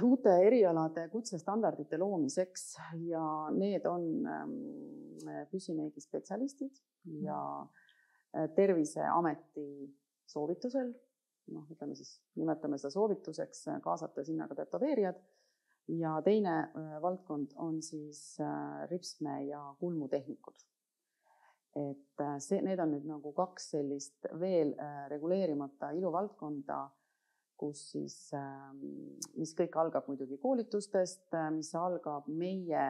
uute erialade kutsestandardite loomiseks ja need on püsimeigi spetsialistid ja Terviseameti soovitusel, ütleme siis, nimetame seda soovituseks, kaasata sinna ka tätoveerijad ja teine valdkond on siis ripsme ja kulmutehnikud. Et need on nüüd nagu kaks sellist veel reguleerimata iluvaldkonda, kus siis, mis kõik algab muidugi koolitustest, mis algab meie,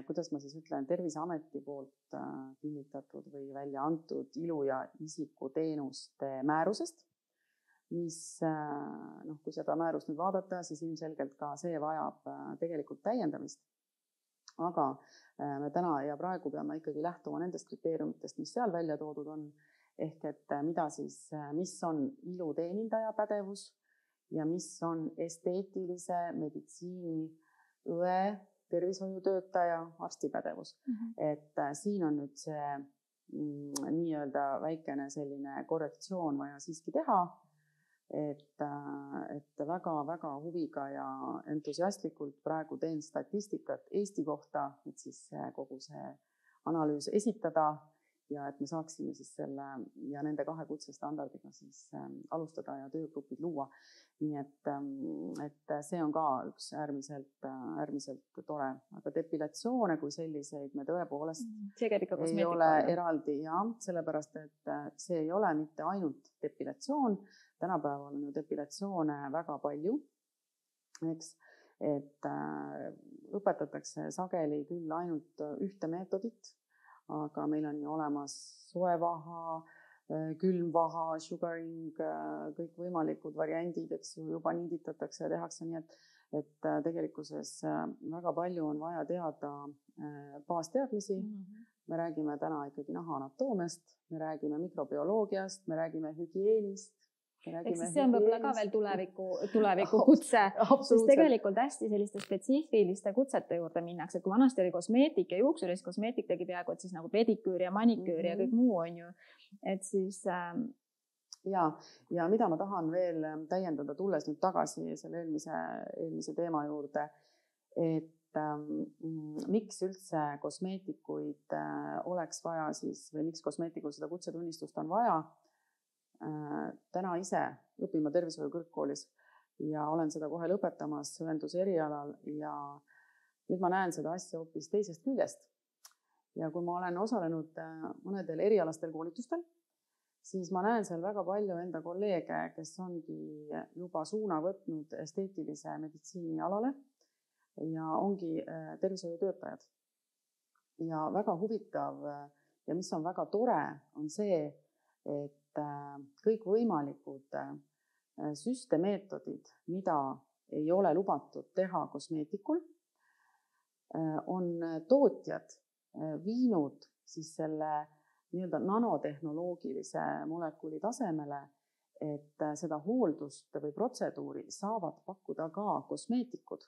kuidas ma siis ütlen, Terviseameti poolt kinnitatud või välja antud ilu- ja isikuteenuste määrusest, mis, kui seda määrust nüüd vaadata, siis ilmselgelt ka see vajab tegelikult täiendamist. Aga me täna ja praegu peame ikkagi lähtuma nendest kriteeriumitest, mis seal välja toodud on, ehk et mis on iluteenindaja pädevus ja mis on esteetilise meditsiini õe, tervishoiutöötaja, arsti pädevus. Et siin on nüüd see nii-öelda väikene selline korrektsioon vaja siiski teha, et väga-väga huviga ja entusiastlikult praegu teen statistikat Eesti kohta, et siis kogu see analüüs esitada ja et me saaksime siis selle ja nende 2 kutsestandardiga siis alustada ja töögrupid luua. Nii et see on ka üks äärmiselt tore, aga depilatsioone kui selliseid me tõepoolest ei ole eraldi ja sellepärast, et see ei ole mitte ainult depilatsioon. Tänapäeval on ju depilatsioone väga palju, eks, et õpetatakse sageli küll ainult ühte meetodit, aga meil on ju olemas soevaha, külmvaha, sugaring, kõik võimalikud variandid, eks ju, juba niiditatakse ja tehakse nii, et tegelikkuses väga palju on vaja teada baasteadmisi. Me räägime täna ikkagi naha anatoomiast, me räägime mikrobioloogiast, me räägime hügieenist. See on võib-olla ka veel tuleviku kutse, sest tegelikult hästi selliste spetsiifiliste kutsete juurde minnakse. Kui vanasti oli kosmeetik ja juuksuris kosmeetik tegi peaaegu, et siis nagu pediküür ja maniküür ja kõik muu on ju. Et siis... Ja mida ma tahan veel täiendada, tulles nüüd tagasi selle eelmise teema juurde, et et miks üldse kosmeetikuid oleks vaja siis või miks kosmeetikul seda kutsetunnistust on vaja. Täna ise õpima tervishoiu kõrgkoolis ja olen seda kohe lõpetamas õenduse erialal ja nüüd ma näen seda asja hoopis teisest küljest. Ja kui ma olen osalenud mõnedel erialastel koolitustel, siis ma näen seal väga palju enda kolleege, kes ongi juba suuna võtnud esteetilise meditsiini alale ja ongi tervishoiutöötajad. Ja väga huvitav ja mis on väga tore, on see, et kõikvõimalikud süstemeetodid, mida ei ole lubatud teha kosmeetikul, on tootjad viinud siis selle nii-öelda nanotehnoloogilise molekuli tasemele, et seda hooldust või protseduuri saavad pakkuda ka kosmeetikud.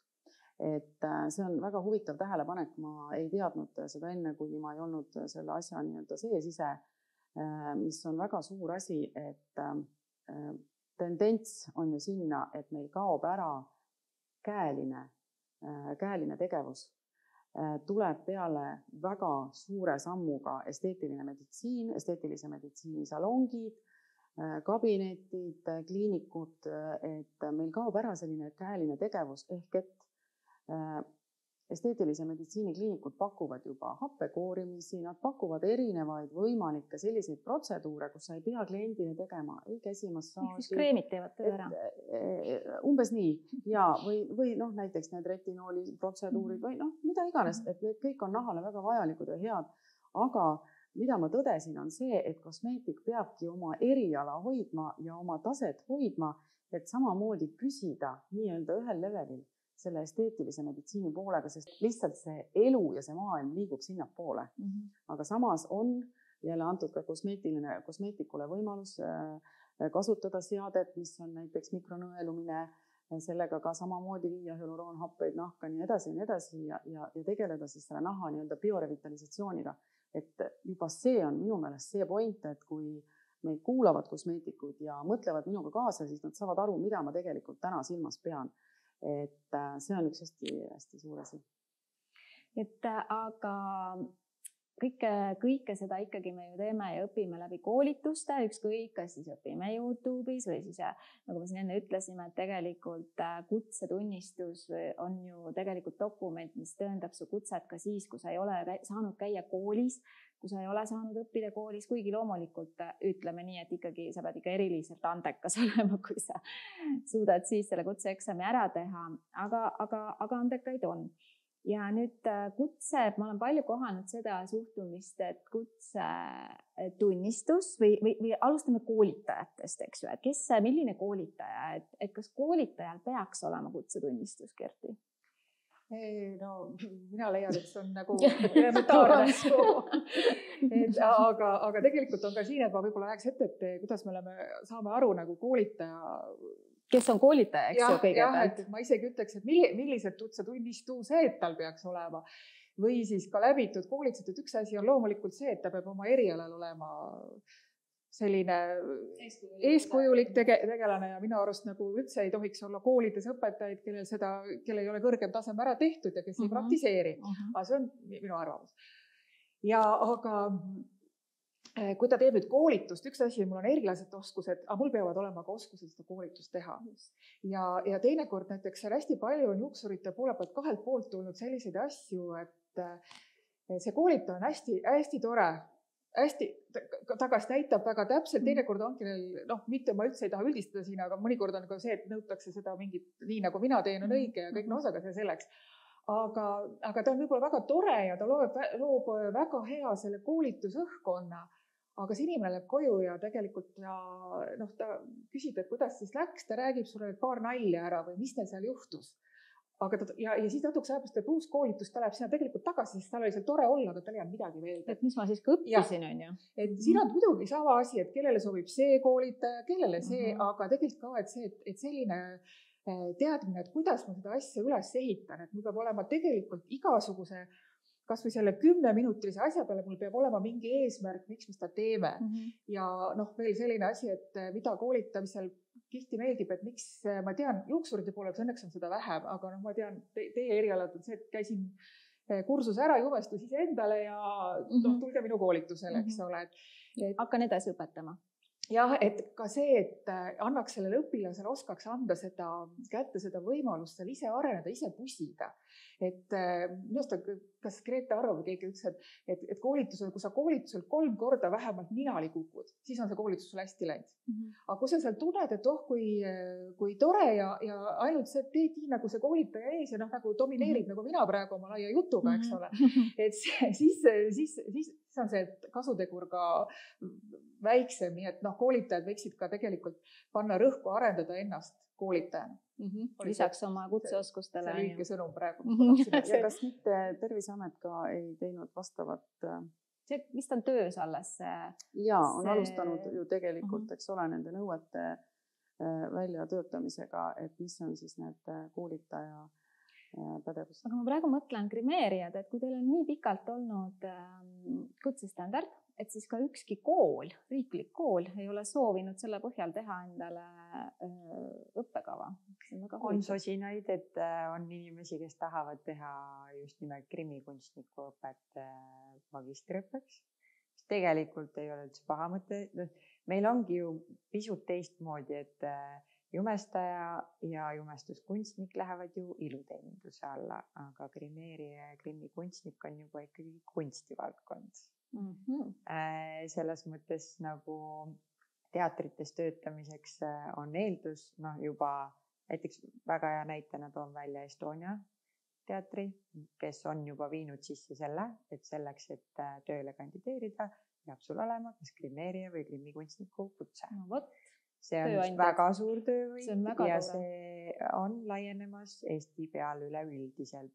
Et see on väga huvitav tähelepanek, ma ei teadnud seda enne, kui ma ei olnud selle asja nii-öelda sees ise, mis on väga suur asi, et tendents on ju sinna, et meil kaob ära käeline tegevus. Tuleb peale väga suure sammuga esteetiline meditsiin, esteetilise meditsiini salongid, kabinetid, kliinikud, et meil kaob ära selline käeline tegevus ehk et esteetilise meditsiini kliinikud pakuvad juba happekoorimisi, nad pakuvad erinevaid võimalikke selliseid protseduure, kus sa ei pea kliendile tegema ei käsimassaaži. Siis kreemid teevad töö ära. Umbes nii, ja või näiteks need retinooli protseduurid või mida iganes, et need kõik on nahale väga vajalikud ja head, aga mida ma tõdesin on see, et kosmeetik peabki oma eriala hoidma ja oma taset hoidma, et samamoodi püsida nii-öelda ühel levelil selle esteetilise meditsiini poolega, sest lihtsalt see elu ja see maailm liigub sinna poole. Aga samas on jälle antud ka kosmeetikule võimalus kasutada seadet, mis on näiteks mikronõelumine, sellega ka samamoodi viia hüaluroonhappeid nahka nii edasi ja tegeleda siis selle naha nii-öelda biorevitalisatsiooniga. Et juba see on minu meelest see point, et kui meid kuulavad kosmeetikud ja mõtlevad minuga kaasa, siis nad saavad aru, mida ma tegelikult täna silmas pean. Et see on üks hästi suur asi. Et aga kõike seda ikkagi me ju teeme ja õpime läbi koolituste, ükskõik, kas siis õpime YouTube'is või siis, nagu me siin enne ütlesime, et tegelikult kutsetunnistus on ju tegelikult dokument, mis tõendab su kutset ka siis, kui sa ei ole saanud käia koolis, kui sa ei ole saanud õppida koolis, kuigi loomulikult ütleme nii, et ikkagi sa pead ikka eriliselt andekas olema, kui sa suudad siis selle kutseeksami ära teha, aga andekaid on. Ja nüüd kutse, ma olen palju kohanud seda suhtumist, et kutsetunnistus või alustame koolitajatest, eks ju, et milline koolitaja, et kas koolitajal peaks olema kutsetunnistus, Kerti? No, mina leian, et see on nagu elementaarne. Aga tegelikult on ka siin, et ma võib-olla läheks ette, et kuidas me saame aru nagu koolitaja. Kes on koolitaja, eks ju kõigepealt? Ma isegi ütleks, et millised kutsetunnistused tal peaks olema või siis ka läbitud koolitused. Üks asi on loomulikult see, et ta peab oma erialal olema selline eeskujulik tegelane ja minu arust nagu üldse ei tohiks olla koolides õpetajaid, kellel ei ole kõrgem tasem ära tehtud ja kes ei praktiseeri. Aga see on minu arvamus. Aga kui ta teeb nüüd koolitust, üks asi, mul on erilased oskused, aga mul peavad olema ka oskused seda koolitust teha. Ja teinekord näiteks hästi palju on juuksurite poole pealt kahelt poolt tulnud selliseid asju, et see koolitaja on hästi tore, hästi tagasi näitab väga täpselt, teinekord ongi mitte ma üldse ei taha üldistada siin, aga mõnikord on ka see, et nõutakse seda mingit, nii nagu mina teen, on õige ja kõik osaga see selleks. Aga ta on võib-olla väga tore ja ta loob väga hea selle koolitusõhkkonna, aga see inimene läheb koju ja tegelikult ta küsib, et kuidas siis läks, ta räägib sulle paar nalja ära või mis teil seal juhtus. Ja siis natuke ajapust teeb uus koolitus, ta läheb sinna tegelikult tagasi, sest tal oli seal tore olla, aga tal ei jäänud midagi veel. Et mis ma siis ka õppisin, on ju? Et siin on muidugi sama asi, et kellele sobib see koolitaja, kellele see, aga tegelikult ka, et selline teadmine, et kuidas ma seda asja üles ehitan, et mul peab olema tegelikult igasuguse, kas või selle 10-minutilise asja peale, mul peab olema mingi eesmärk, miks me seda teeme. Ja veel selline asi, et mida koolitamisel tihti meeldib, et miks ma tean, juuksurite pooleks õnneks on seda vähem, aga ma tean, teie erialad on see, et käisin kursuse ära, jumestus iseendale ja tulge minu koolitusele, eks ole. Hakkan edasi õpetama. Jah, et ka see, et annaks sellele õpilasele, oskaks anda kätte seda võimalust seal ise areneda, ise pusida. Et minust kas Grete Arro või keegi ütles, et koolitusel, kui sa koolitusel 3 korda vähemalt ninali kukud, siis on see koolitus sul hästi läinud. Aga kui sa seal tunned, et kui tore ja ainult see teed nii nagu see koolitaja ees ja nagu domineerib nagu mina praegu oma laia jutuga, eks ole, et siis on see kasutegur ka väiksem, nii et koolitajad võiksid ka tegelikult panna rõhku arendada ennast koolitajana. Lisaks oma kutseoskustele. See lühike sõnum praegu. Ja kas mitte Terviseamet ka ei teinud vastavat? See vist on töös alles. Jaa, on alustanud ju tegelikult, eks ole, nende nõuete väljatöötamisega, et mis on siis need koolitaja pädevus. Aga ma praegu mõtlen grimeerijad, et kui teil on nii pikalt olnud kutsestandard, et siis ka ükski kool, riiklik kool ei ole soovinud selle põhjal teha endale õppekava. On sosinaid, et on inimesi, kes tahavad teha just nimelt krimikunstniku õpet magistriõppeks. Tegelikult ei ole üldse paha mõte. Meil ongi ju pisut teistmoodi, et jumestaja ja jumestuskunstnik lähevad ju iluteeninduse alla, aga grimeerija ja krimikunstnik on juba ikkagi kunstivaldkond. Selles mõttes nagu teatrites töötamiseks on eeldus, juba näiteks väga hea näitena toon välja Estonia teatri, kes on juba viinud sisse selle, et selleks, et tööle kandideerida, peab sul olema kas grimeerija või krimikunstniku kutse. See on väga suur töövõit ja see on laienemas Eesti peal üleüldiselt.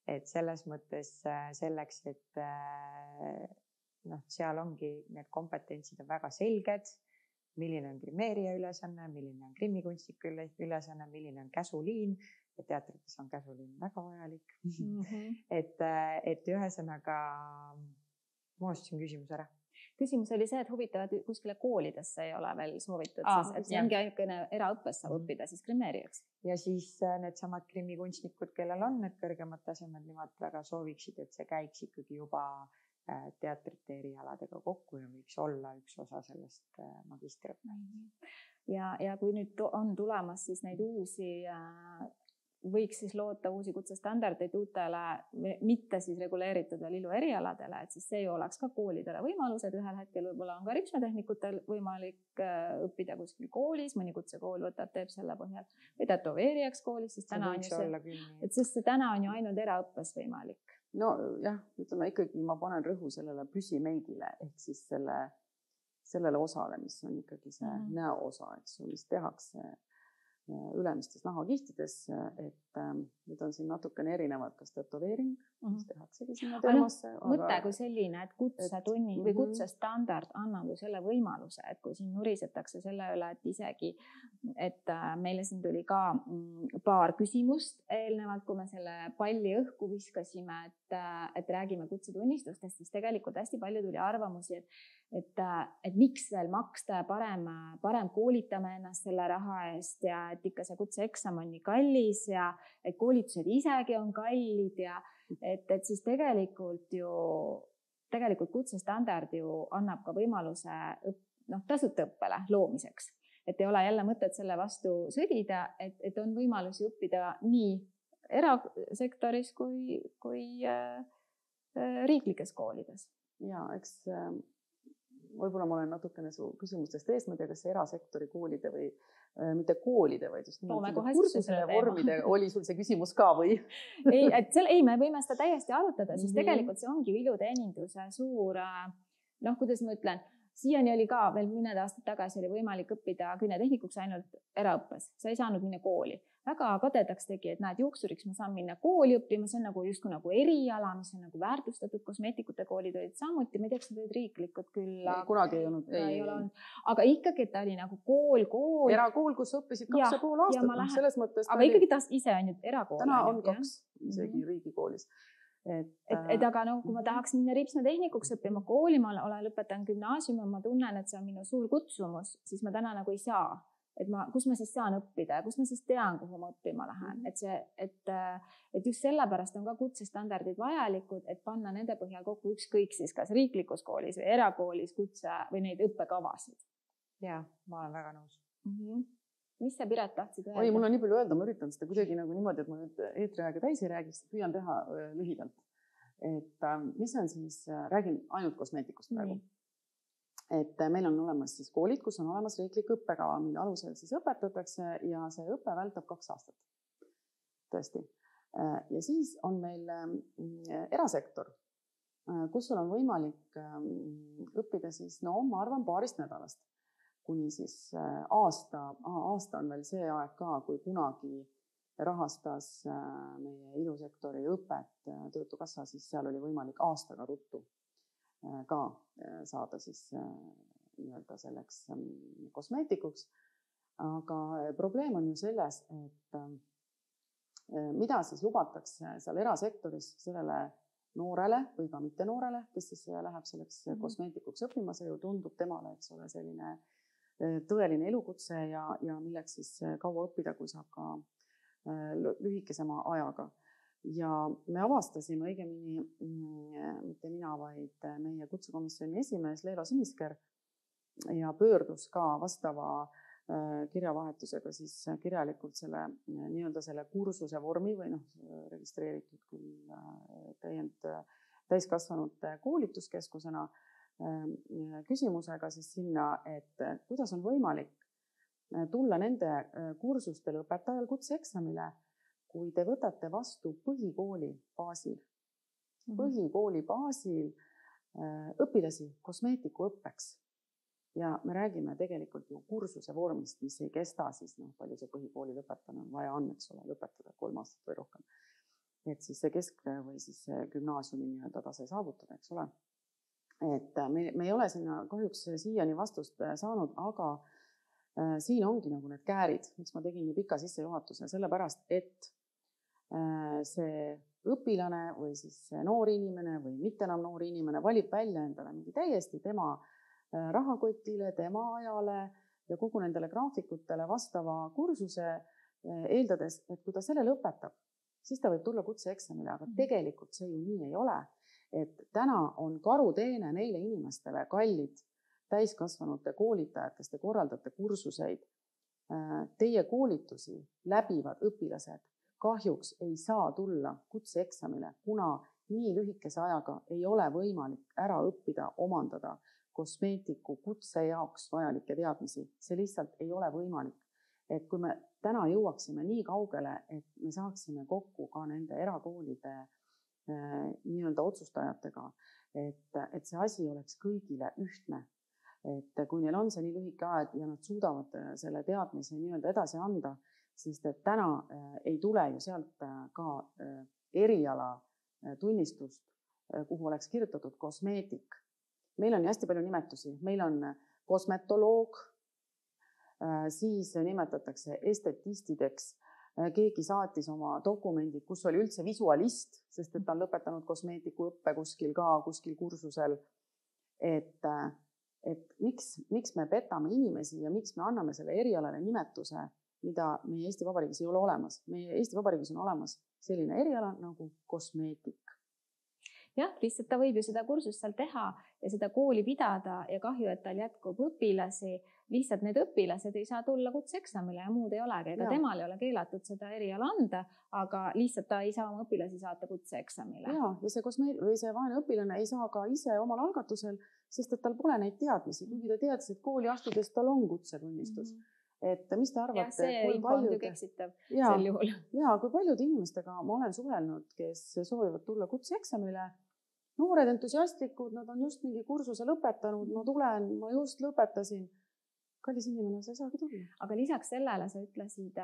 Et selles mõttes selleks, et seal ongi need kompetentsid on väga selged, milline on grimeerija ülesanne, milline on krimikunstniku ülesanne, milline on käsuliin ja teatrites on käsuliin väga vajalik. Et ühesõnaga, ma ostasin küsimus ära. Küsimus oli see, et huvitavad kuskile koolidesse ei ole veel soovitud, et see ongi ainukene eraõppes saab õppida siis grimeerijaks. Ja siis need samad krimikunstnikud, kellel on need kõrgemad tasemed, nemad väga sooviksid, et see käiks ikkagi juba teatrite erialadega kokku ja võiks olla üks osa sellest magistriõppest. Ja kui nüüd on tulemas siis neid uusi, võiks siis loota uusi kutsestandardeid uutele, mitte siis reguleeritud veel iluerialadele, et siis see ju oleks ka koolidele võimalused. Ühel hetkel võib-olla on ka ripsmetehnikutel võimalik õppida kuskil koolis, mõni kutsekool teeb selle põhjal või tätoveerijaks koolis, sest täna on ju ainult eraõppes võimalik. No jah, ütleme ikkagi ma panen rõhu sellele püsimeigile ehk siis sellele osale, mis on ikkagi see näoosa, eks ju, mis tehakse ülemistes nahakihtides, et need on siin natukene erinevad, kas tätoveering, mis tehaksegi sinna teemasse. Mõte kui selline, et kutsetunni või kutsestandard annab ju selle võimaluse, et kui siin nurisetakse selle üle, et isegi, et meile siin tuli ka paar küsimust eelnevalt, kui me selle palli õhku viskasime, et räägime kutsetunnistustest, siis tegelikult hästi palju tuli arvamusi, et miks veel maksta ja parem koolitame ennast selle raha eest ja et ikka see kutseeksam on nii kallis ja et koolitused isegi on kallid ja et siis tegelikult kutsestandard ju annab ka võimaluse tasuta õppele loomiseks. Et ei ole jälle mõtet selle vastu sõdida, et on võimalusi õppida nii erasektoris kui riiklikes koolides. Ja, eks võib-olla ma olen natukene su küsimustest ees, ma ei tea, kas see erasektori koolide või mitte koolide, vaid just kursuse vormide oli sul see küsimus ka või? Ei, me võime seda täiesti arutada, siis tegelikult see ongi iluteeninduse suur, kuidas ma ütlen, siiani oli ka veel mõned aastad tagasi oli võimalik õppida küünetehnikuks ainult eraõppes, sa ei saanud minna kooli. Väga kadedaks tegi, et näed, juuksuriks ma saan minna kooli õppima, see on justkui eriala, mis on väärtustatud, kosmeetikute koolid olid samuti, ma ei tea, kas need olid riiklikud küll. Kunagi ei olnud. Aga ikkagi ta oli nagu kool. Erakool, kus õppisid 2,5 aastat, selles mõttes. Aga ikkagi ta ise on ju erakool. Täna on 2, isegi riigikoolis. Aga kui ma tahaks minna ripsmetehnikuks õppima kooli, ma olen lõpetanud gümnaasiumi, ma tunnen, et see on minu suur kutsumus, siis ma täna nagu ei saa. kus ma siis saan õppida ja kus ma siis tean, kuhu ma õppima lähen. Et just sellepärast on ka kutsestandardid vajalikud, et panna nende põhjal kokku ükskõik siis kas riiklikus koolis või erakoolis kutse või neid õppekavasid. Ja, ma olen väga nõus. Mis sa, Piret, tahtsid öelda? Oi, mul on nii palju öelda, ma üritan seda kuidagi nagu niimoodi, et ma nüüd eetriaega täis ei räägiks, püüan teha lühidalt. Et mis on siis, räägin ainult kosmeetikust praegu. Et meil on olemas siis koolid, kus on olemas riiklik õppekava, mille alusel siis õpetatakse ja see õpe vältab 2 aastat. Tõesti. Ja siis on meil erasektor, kus sul on võimalik õppida siis, no ma arvan, paarist nädalast. Kuni siis aasta on veel see aeg ka, kui kunagi rahastas meie ilusektori õpet Töötukassa, siis seal oli võimalik aastaga ruttu ka saada siis nii-öelda selleks kosmeetikuks. Aga probleem on ju selles, et mida siis lubatakse seal erasektoris sellele noorele või ka mitte noorele, kes siis läheb selleks kosmeetikuks õppima, see ju tundub temale, eks ole, selline tõeline elukutse ja milleks siis kaua õppida, kui saab ka lühikesema ajaga. Ja me avastasime õigemini, mitte mina, vaid meie kutsekomisjoni esimees Leelo Sinisker ja pöördus ka vastava kirjavahetusega siis kirjalikult selle nii-öelda selle kursuse vormi või registreeritud küll täiskasvanute koolituskeskusena küsimusega siis sinna, et kuidas on võimalik tulla nende kursustel õpetajal kutseeksamile, kui te võtate vastu põhikooli baasil. Põhikooli baasil õpilasi kosmeetiku õppeks. Ja me räägime tegelikult ju kursuse vormist, mis ei kesta siis, palju see põhikooli lõpetanud vaja on, eks ole, lõpetada 3 aastat või rohkem. Et siis see kesk- või siis see gümnaasiumi nii-öelda tase saavutada, eks ole. Et me ei ole sinna kahjuks siiani vastust saanud, aga siin ongi nagu need käärid, miks ma tegin nii pika sissejuhatuse, sellepärast, et see õpilane või siis noor inimene või mitte enam noor inimene valib välja endale mingi täiesti tema rahakotile, tema ajale ja kogu nendele graafikutele vastava kursuse, eeldades, et kui ta selle lõpetab, siis ta võib tulla kutseeksamile, aga tegelikult see ju nii ei ole. Et täna on karuteene neile inimestele kallid täiskasvanute koolitajad, kes te korraldate kursuseid. Teie koolitusi läbivad õpilased kahjuks ei saa tulla kutseeksamile, kuna nii lühikese ajaga ei ole võimalik ära õppida, omandada kosmeetiku kutse jaoks vajalikke teadmisi. See lihtsalt ei ole võimalik. Et kui me täna jõuaksime nii kaugele, et me saaksime kokku ka nende erakoolide nii-öelda otsustajatega, et see asi oleks kõigile ühtne. Et kui neil on see nii lühike aeg ja nad suudavad selle teadmise nii-öelda edasi anda, sest et täna ei tule ju sealt ka eriala tunnistust, kuhu oleks kirjutatud kosmeetik. Meil on hästi palju nimetusi. Meil on kosmetoloog, siis nimetatakse estetistideks. Keegi saatis oma dokumendid, kus oli üldse visualist, sest et ta on lõpetanud kosmeetiku õppe kuskil kursusel. Et miks me petame inimesi ja miks me anname selle erialale nimetuse, mida meie Eesti Vabariigis ei ole olemas. Meie Eesti Vabariigis on olemas selline eriala nagu kosmeetik. Jah, lihtsalt ta võib ju seda kursust seal teha ja seda kooli pidada ja kahju, et tal jätkub õpilasi. Lihtsalt need õpilased ei saa tulla kutseeksamile ja muud ei olegi. Ega temal ei ole keelatud seda eriala anda, aga lihtsalt ta ei saa oma õpilasi saata kutseeksamile. Ja see vaene õpilane ei saa ka ise omal algatusel, sest et tal pole neid teadmisi. Kuigi ta teadis, et kooli astudes tal on kutsetunnistus. Et mis te arvate? Ja see info on ju keksitav sel juhul. Ja kui paljude inimestega ma olen suhelnud, kes soovivad tulla kutseeksamile, noored entusiastlikud, nad on just mingi kursuse lõpetanud, ma tulen, ma just lõpetasin. Kallis inimene, sa ei saagi tulla. Aga lisaks sellele sa ütlesid,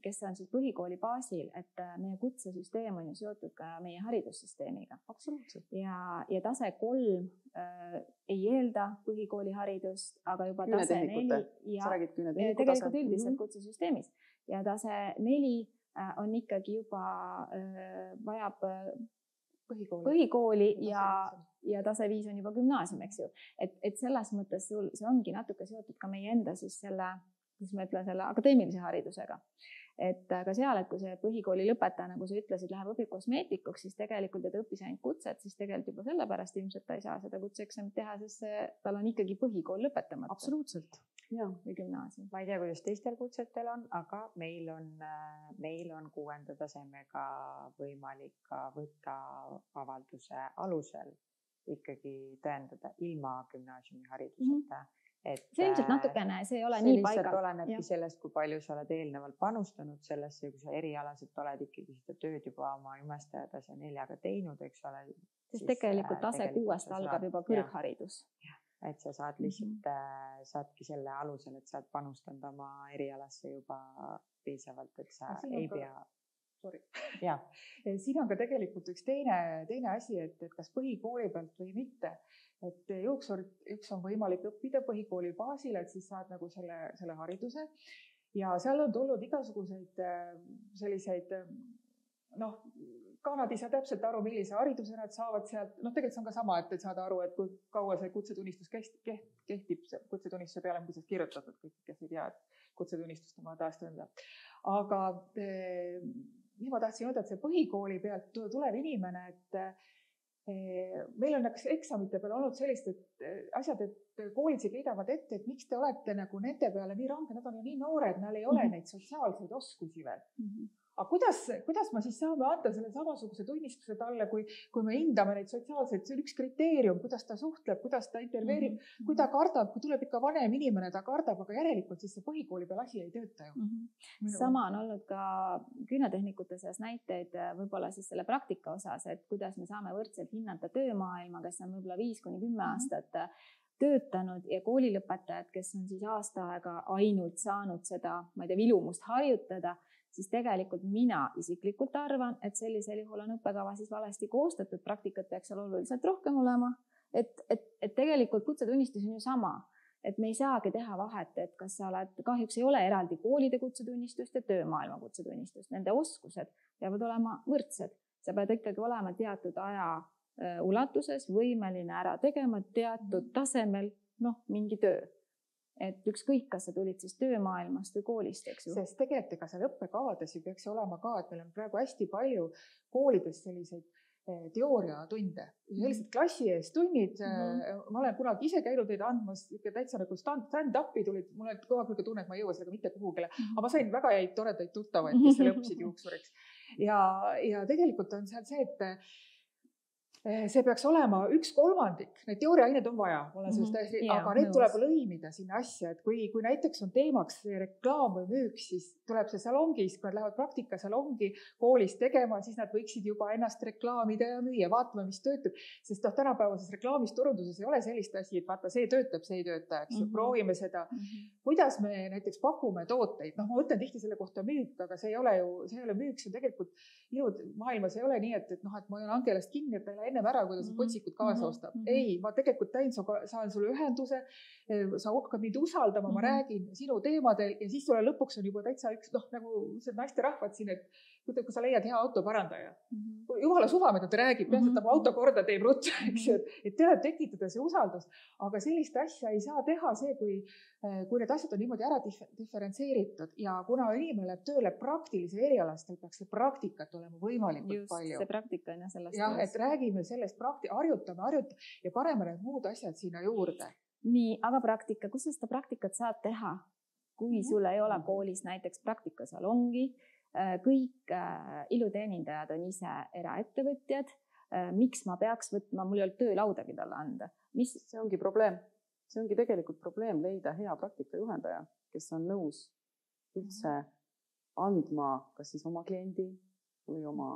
kes on siis põhikooli baasil, et meie kutsesüsteem on ju seotud ka meie haridussüsteemiga. Absoluutselt. Ja tase 3 ei eelda põhikooli haridust, aga juba tase 4 sa räägid küünetehniku tegelikult üldiselt kutsesüsteemis. Ja tase 4 on ikkagi juba vajab põhikooli ja tase 5 on juba gümnaasium, eks ju. Et selles mõttes see ongi natuke seotud ka meie enda siis selle kuidas ma ütlen, selle akadeemilise haridusega. Et ka seal, et kui see põhikooli lõpetaja, nagu sa ütlesid, läheb õpib kosmeetikuks, siis tegelikult ja ta õppis ainult kutset, siis tegelikult juba sellepärast ilmselt ta ei saa seda kutseeksamit teha, sest tal on ikkagi põhikool lõpetamata. Absoluutselt. Ja. Või gümnaasium. Ma ei tea, kuidas teistel kutsetel on, aga meil on 6. tasemega võimalik ka võtta avalduse alusel ikkagi tõendada ilma gümnaasiumi hariduseta. See ilmselt natukene, see ei ole nii paigal. See lihtsalt olenebki sellest, kui palju sa oled eelnevalt panustanud sellesse, kui sa erialaselt oled ikkagi seda tööd juba oma jumestaja tase 4-ga teinud, eks ole. Sest tegelikult tase 6 algab juba kõrgharidus. Et sa saad lihtsalt, saadki selle alusel, et sa oled panustanud oma erialasse juba piisavalt, et sa ei pea. Sorry. Ja. Siin on ka tegelikult üks teine asi, et kas põhikooli pealt või mitte. Et juuksurt on võimalik õppida põhikooli baasil, et siis saad nagu selle hariduse. Ja seal on tulnud igasuguseid selliseid, ka nad ei saa täpselt aru, millise hariduse nad saavad sealt. Tegelikult see on ka sama, et saada aru, et kui kaua see kutsetunnistus kehtib kutsetunnistuse peale, kuidas kirjutatud, kõik, kes ei tea, et kutsetunnistust on vaja taastada. Aga mis ma tahtsin öelda, et see põhikooli pealt tulev inimene, et meil on eksamite peal olnud sellist asjad, et koolid kiidavad ette, et miks te olete nagu nende peale nii range, nad on ju nii noored, neil ei ole neid sotsiaalseid oskusi veel. Aga kuidas ma siis saame anda selle samasuguse tunnistuse talle, kui me hindame neid sotsiaalseid, see on üks kriteerium, kuidas ta suhtleb, kuidas ta interveerib, kui ta kardab, kui tuleb ikka vanem inimene, ta kardab, aga järelikult siis see põhikooli peal asi ei tööta ju. Sama on olnud ka küünetehnikute seas näiteid võib-olla siis selle praktika osas, et kuidas me saame võrdselt hinnata töömaailma, kes on võib-olla 5-10 aastat töötanud ja koolilõpetajad, kes on siis aasta aega ainult saanud seda, ma ei tea, vilumust harjutada, siis tegelikult mina isiklikult arvan, et sellisel juhul on õppekava siis valesti koostatud, praktikat peaks seal oluliselt rohkem olema, et tegelikult kutsetunnistus on ju sama, et me ei saagi teha vahet, et kas sa oled, kahjuks ei ole eraldi koolide kutsetunnistust ja töömaailma kutsetunnistust, nende oskused peavad olema võrdsed, sa pead ikkagi olema teatud aja ulatuses võimeline ära tegema teatud tasemel, mingi töö. Et ükskõik, kas sa tulid siis töömaailmast või koolist, eks ju. Sest tegelikult ega seal õppekavades ju peaks olema ka, et meil on praegu hästi palju koolides selliseid teooriatunde. Sellised klassi ees tunnid, ma olen kunagi ise käinud neid andmas, täitsa nagu stand-upi tulid, mul on kogu aeg tunne, et ma ei jõua sellega mitte kuhugile, aga ma sain väga häid toredaid tuttavaid, kes selle õppisid juuksuriks. Ja tegelikult on seal see, et see peaks olema 1/3, need teooriaained on vaja, aga need tuleb lõimida sinna asja, et kui näiteks on teemaks reklaam või müük, siis tuleb see salongis, kui nad lähevad praktikasalongi koolis tegema, siis nad võiksid juba ennast reklaamida ja müüa, vaatama, mis töötab, sest tänapäevases reklaamis turunduses ei ole sellist asi, et vaata, see töötab, see ei tööta, eks proovime seda. Kuidas me näiteks pakume tooteid, ma mõtlen tihti selle kohta müük, aga see ei ole müük, see on tegelikult maailmas ei ole nii, et ma olen Angelast kinni, et ta ennem ära, kui ta see potsikud kaasa ostab. Ei, ma tegelikult saan sulle ühenduse, sa hakkad mind usaldama, ma räägin sinu teemadel ja siis sulle lõpuks on juba täitsa üks, nagu see naisterahvad siin, et kui sa leiad hea autoparandaja. Jumala suva, mida ta räägib, peaks, et ta auto korda teeb ruttu, et tuleb tekitada see usaldus, aga sellist asja ei saa teha see, kui need asjad on niimoodi ära diferentseeritud ja kuna inimene läheb tööle praktilise erialastel, peaks see praktikat olema võimalikult palju. Just, see praktika on sellest. Jah, et räägime sellest, harjutame ja pareme need muud asjad sinna juurde. Nii, aga praktika, kus sa seda praktikat saad teha, kui sul ei ole koolis näiteks praktikasalongi, kõik iluteenindajad on ise eraettevõtjad, miks ma peaks võtma, mul ei ole töölaudagi talle anda. See ongi probleem. See ongi tegelikult probleem leida hea praktikajuhendaja, kes on nõus üldse andma kas siis oma kliendi või oma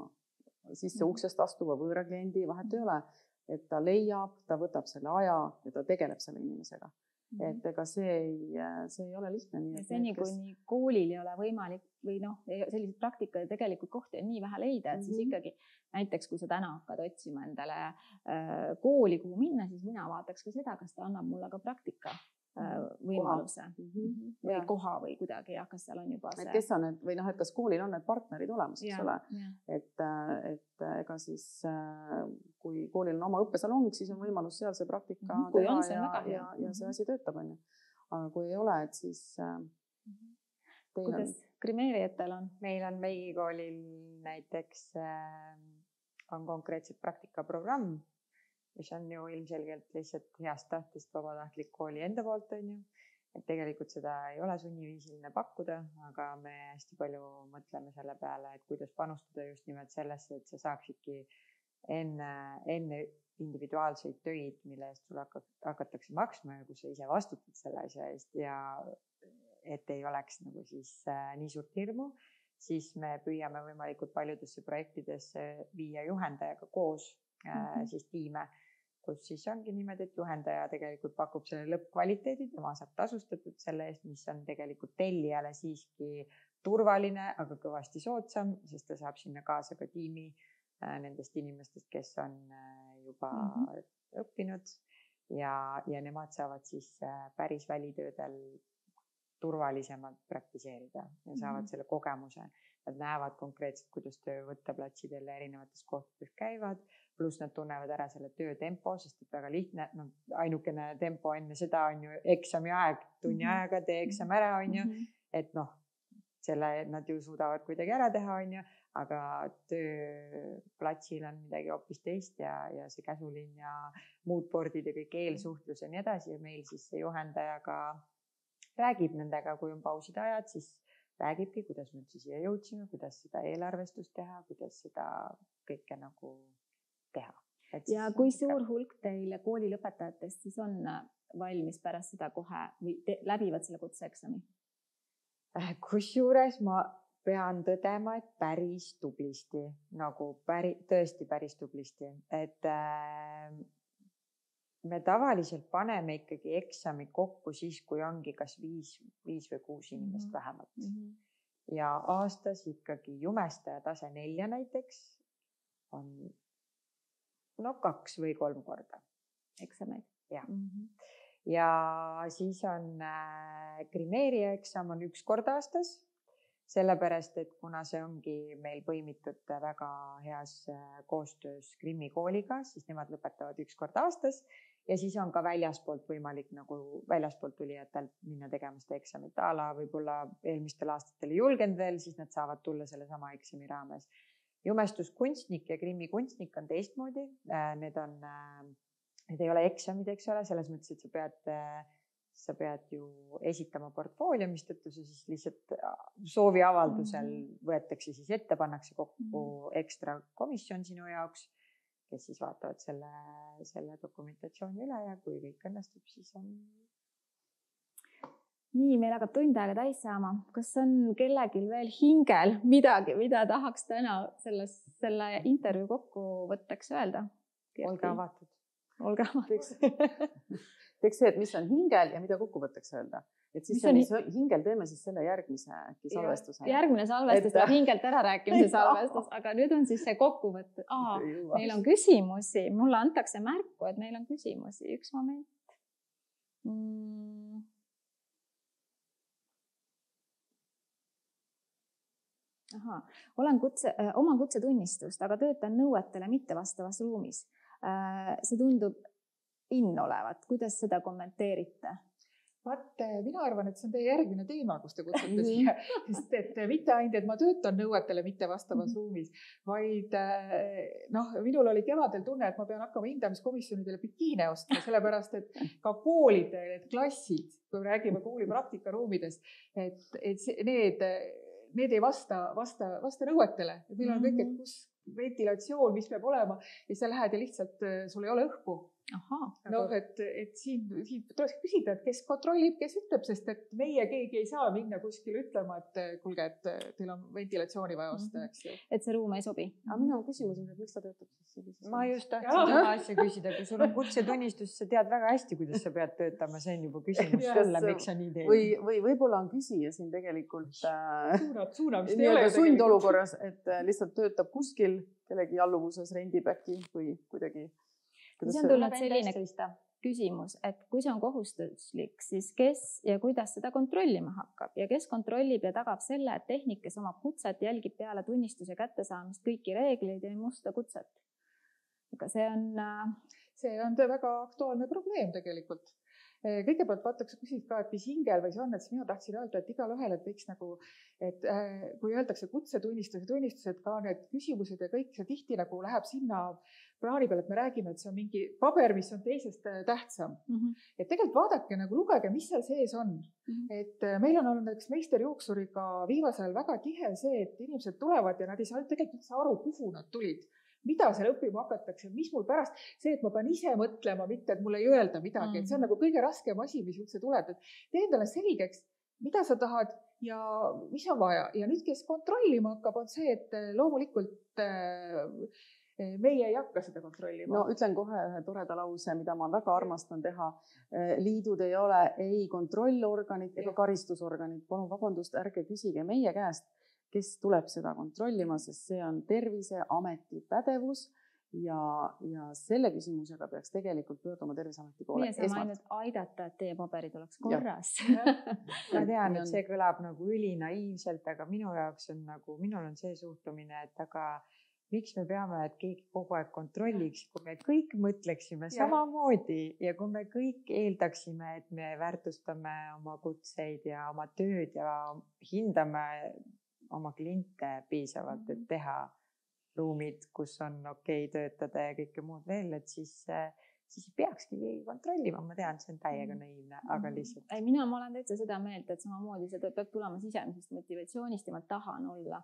sisse uksest astuva võõra kliendi, vahet ei ole, et ta leiab, ta võtab selle aja ja ta tegeleb selle inimesega. Et ega see ei ole lihtne. Seni, kui koolil ei ole võimalik või sellised praktika ja tegelikult kohti on nii vähe leida, et siis ikkagi näiteks, kui sa täna hakkad otsima endale kooli, kuhu minna, siis mina vaataks ka seda, kas ta annab mulle ka praktika võimaluse või koha või kuidagi, kas seal on juba see. Kes on need, või et kas koolil on need partnerid olemas, eks ole. Et ega siis, kui koolil on oma õppesalong, siis on võimalus seal see praktika teha ja see asi töötab. Aga kui ei ole, et siis kuidas grimeerijatel on? meil on Meigi koolil näiteks on konkreetselt praktikaprogramm, mis on ju ilmselgelt lihtsalt heast tahtest vabatahtlik kooli enda poolt, on ju. Et tegelikult seda ei ole sunniviisiline pakkuda, aga me hästi palju mõtleme selle peale, et kuidas panustada just nimelt sellesse, et sa saaksidki enne individuaalseid töid, mille eest sulle hakatakse maksma ja kus sa ise vastutad selle asja eest ja et ei oleks nagu siis nii suurt hirmu, siis me püüame võimalikult paljudesse projektidesse viia juhendajaga koos siis tiime, kus siis ongi niimoodi, et juhendaja tegelikult pakub selle lõppkvaliteedi, tema saab tasustatud selle eest, mis on tegelikult tellijale siiski turvaline, aga kõvasti soodsam, sest ta saab sinna kaasa ka tiimi nendest inimestest, kes on juba õppinud ja nemad saavad siis päris välitöödel turvalisemalt praktiseerida ja saavad selle kogemuse. Nad näevad konkreetselt, kuidas töövõtteplatsidel erinevates kohtades käivad, pluss nad tunnevad ära selle töötempo, sest et väga lihtne, ainukene tempo enne seda on ju eksami aeg, tunni ajaga tee eksam ära, on ju, et selle nad ju suudavad kuidagi ära teha, on ju, aga tööplatsil on midagi hoopis teist ja see käsulinn ja muud bordid ja kõik eelsuhtlus ja nii edasi ja meil siis see juhendajaga räägib nendega, kui on pausid ajad, siis räägibki, kuidas me üldse siia jõudsime, kuidas seda eelarvestust teha, kuidas seda kõike nagu teha. Ja kui suur hulk teil kooli lõpetajatest siis on valmis pärast seda kohe või läbivad selle kutseeksami? Kusjuures ma pean tõdema, et päris tublisti, nagu tõesti päris tublisti, et me tavaliselt paneme ikkagi eksami kokku siis, kui ongi kas 5 või 6 inimest vähemalt. Ja aastas ikkagi jumestaja tase 4 näiteks on 2 või 3 korda eksameid. Ja siis on grimeerija eksam on 1 kord aastas, sellepärast, et kuna see ongi meil põimitud väga heas koostöös Grimmi kooliga, siis nemad lõpetavad 1 kord aastas ja siis on ka väljaspoolt võimalik nagu väljaspoolt tulijatel minna tegema seda eksamit. Ala võib-olla eelmistel aastatel ei julgenud veel, siis nad saavad tulla selle sama eksami raames. Jumestuskunstnik ja Grimmi kunstnik on teistmoodi. Need ei ole eksamid, eks ole, selles mõttes, et sa pead ju esitama portfoolio, mistõttu see siis lihtsalt sooviavaldusel võetakse siis ette, pannakse kokku ekstra komisjon sinu jaoks, kes siis vaatavad selle dokumentatsiooni üle ja kui kõik õnnestub, siis on. Nii, meil hakkab tund aega täis saama. Kas on kellelgi veel hingel midagi, mida tahaks täna selle intervjuu kokkuvõtteks öelda? Olge avatud. Olge avatud. Teeks see, et mis on hingel ja mida kokkuvõtteks öelda. Et siis hingel teeme siis selle järgmise salvestuse. Järgmine salvestus on hingelt ära rääkimise salvestus, aga nüüd on siis see kokkuvõte. Meil on küsimusi. Mulle antakse märku, et meil on küsimusi. Üks moment. Olen oma kutsetunnistust, aga töötan nõuetele mittevastavas ruumis. See tundub olevat. Kuidas seda kommenteerite? Mina arvan, et see on teie järgmine teema, kus te kutsute siia, sest et mitte ainult, et ma töötan nõuetele mittevastavas ruumis, vaid minul oli kevadel tunne, et ma pean hakkama hindamiskomisjonidele bikiine ostma, sellepärast, et ka koolidel, et klassid, kui räägime kooli praktikaruumidest, et need ei vasta nõuetele. Meil on kõik, et kus ventilatsioon, mis peab olema ja sa lähed ja lihtsalt sul ei ole õhku. Et siin tuleks küsida, et kes kontrollib, kes ütleb, sest et meie keegi ei saa minna kuskil ütlema, et kuulge, et teil on ventilatsiooni vaja osta, eks ju. Et see ruum ei sobi. Aga minu küsimus on, et miks ta töötab siis? Ma just tahtsin sama asja küsida, kui sul on kutsetunnistus, sa tead väga hästi, kuidas sa pead töötama, see on juba küsimus sulle, miks sa nii teed. Või võib-olla on küsija siin tegelikult sundolukorras, et lihtsalt töötab kuskil, kellegi alluvuses rendib äkki või kuidagi. Siis on tulnud selline küsimus, et kui see on kohustuslik, siis kes ja kuidas seda kontrollima hakkab ja kes kontrollib ja tagab selle, et tehnik, kes omab kutset, jälgib peale tunnistuse kättesaamist kõiki reegleid ja ei musta kutset. Aga see on väga aktuaalne probleem tegelikult. kõigepealt vaata, kui sa küsid ka, et mis hingel või see on, et siis mina tahtsin öelda, et igalühel, et võiks nagu, et kui öeldakse kutsetunnistus ja tunnistused ka need küsimused ja kõik see tihti nagu läheb sinna plaani peale, et me räägime, et see on mingi paber, mis on teisest tähtsam. Et tegelikult vaadake nagu lugege, mis seal sees on. Et meil on olnud näiteks meisterjuuksuriga viimasel väga tihe see, et inimesed tulevad ja nad ei saa tegelikult üldse aru, kuhu nad tulid. Mida seal õppima hakatakse, mis mul pärast, see, et ma pean ise mõtlema, mitte et mulle ei öelda midagi, et see on nagu kõige raskem asi, mis üldse tuleb, et tee endale selgeks, mida sa tahad ja mis on vaja. Ja nüüd, kes kontrollima hakkab, on see, et loomulikult meie ei hakka seda kontrollima. No ütlen kohe ühe toreda lause, mida ma väga armastan teha. Liidud ei ole ei kontrollorganid ega karistusorganid. Palun vabandust, ärge küsige meie käest, kes tuleb seda kontrollima, sest see on Terviseameti pädevus ja selle küsimusega peaks tegelikult pöörduma Terviseameti poole. Meie saame ainult aidata, et teie paberid oleks korras. Ma tean, et see kõlab nagu ülinaiivselt, aga minu jaoks on nagu, minul on see suhtumine, et aga miks me peame, et keegi kogu aeg kontrolliks, kui me kõik mõtleksime samamoodi ja kui me kõik eeldaksime, et me väärtustame oma kutseid ja oma tööd ja hindame oma kliente piisavalt, et teha ruumid, kus on okei töötada ja kõike muud veel, et siis ei peakski keegi kontrollima. Ma tean, see on täiega naiivne, aga lihtsalt. Ma olen täitsa seda meelt, et samamoodi see peab tulema sisemisest motivatsioonist ja ma tahan olla,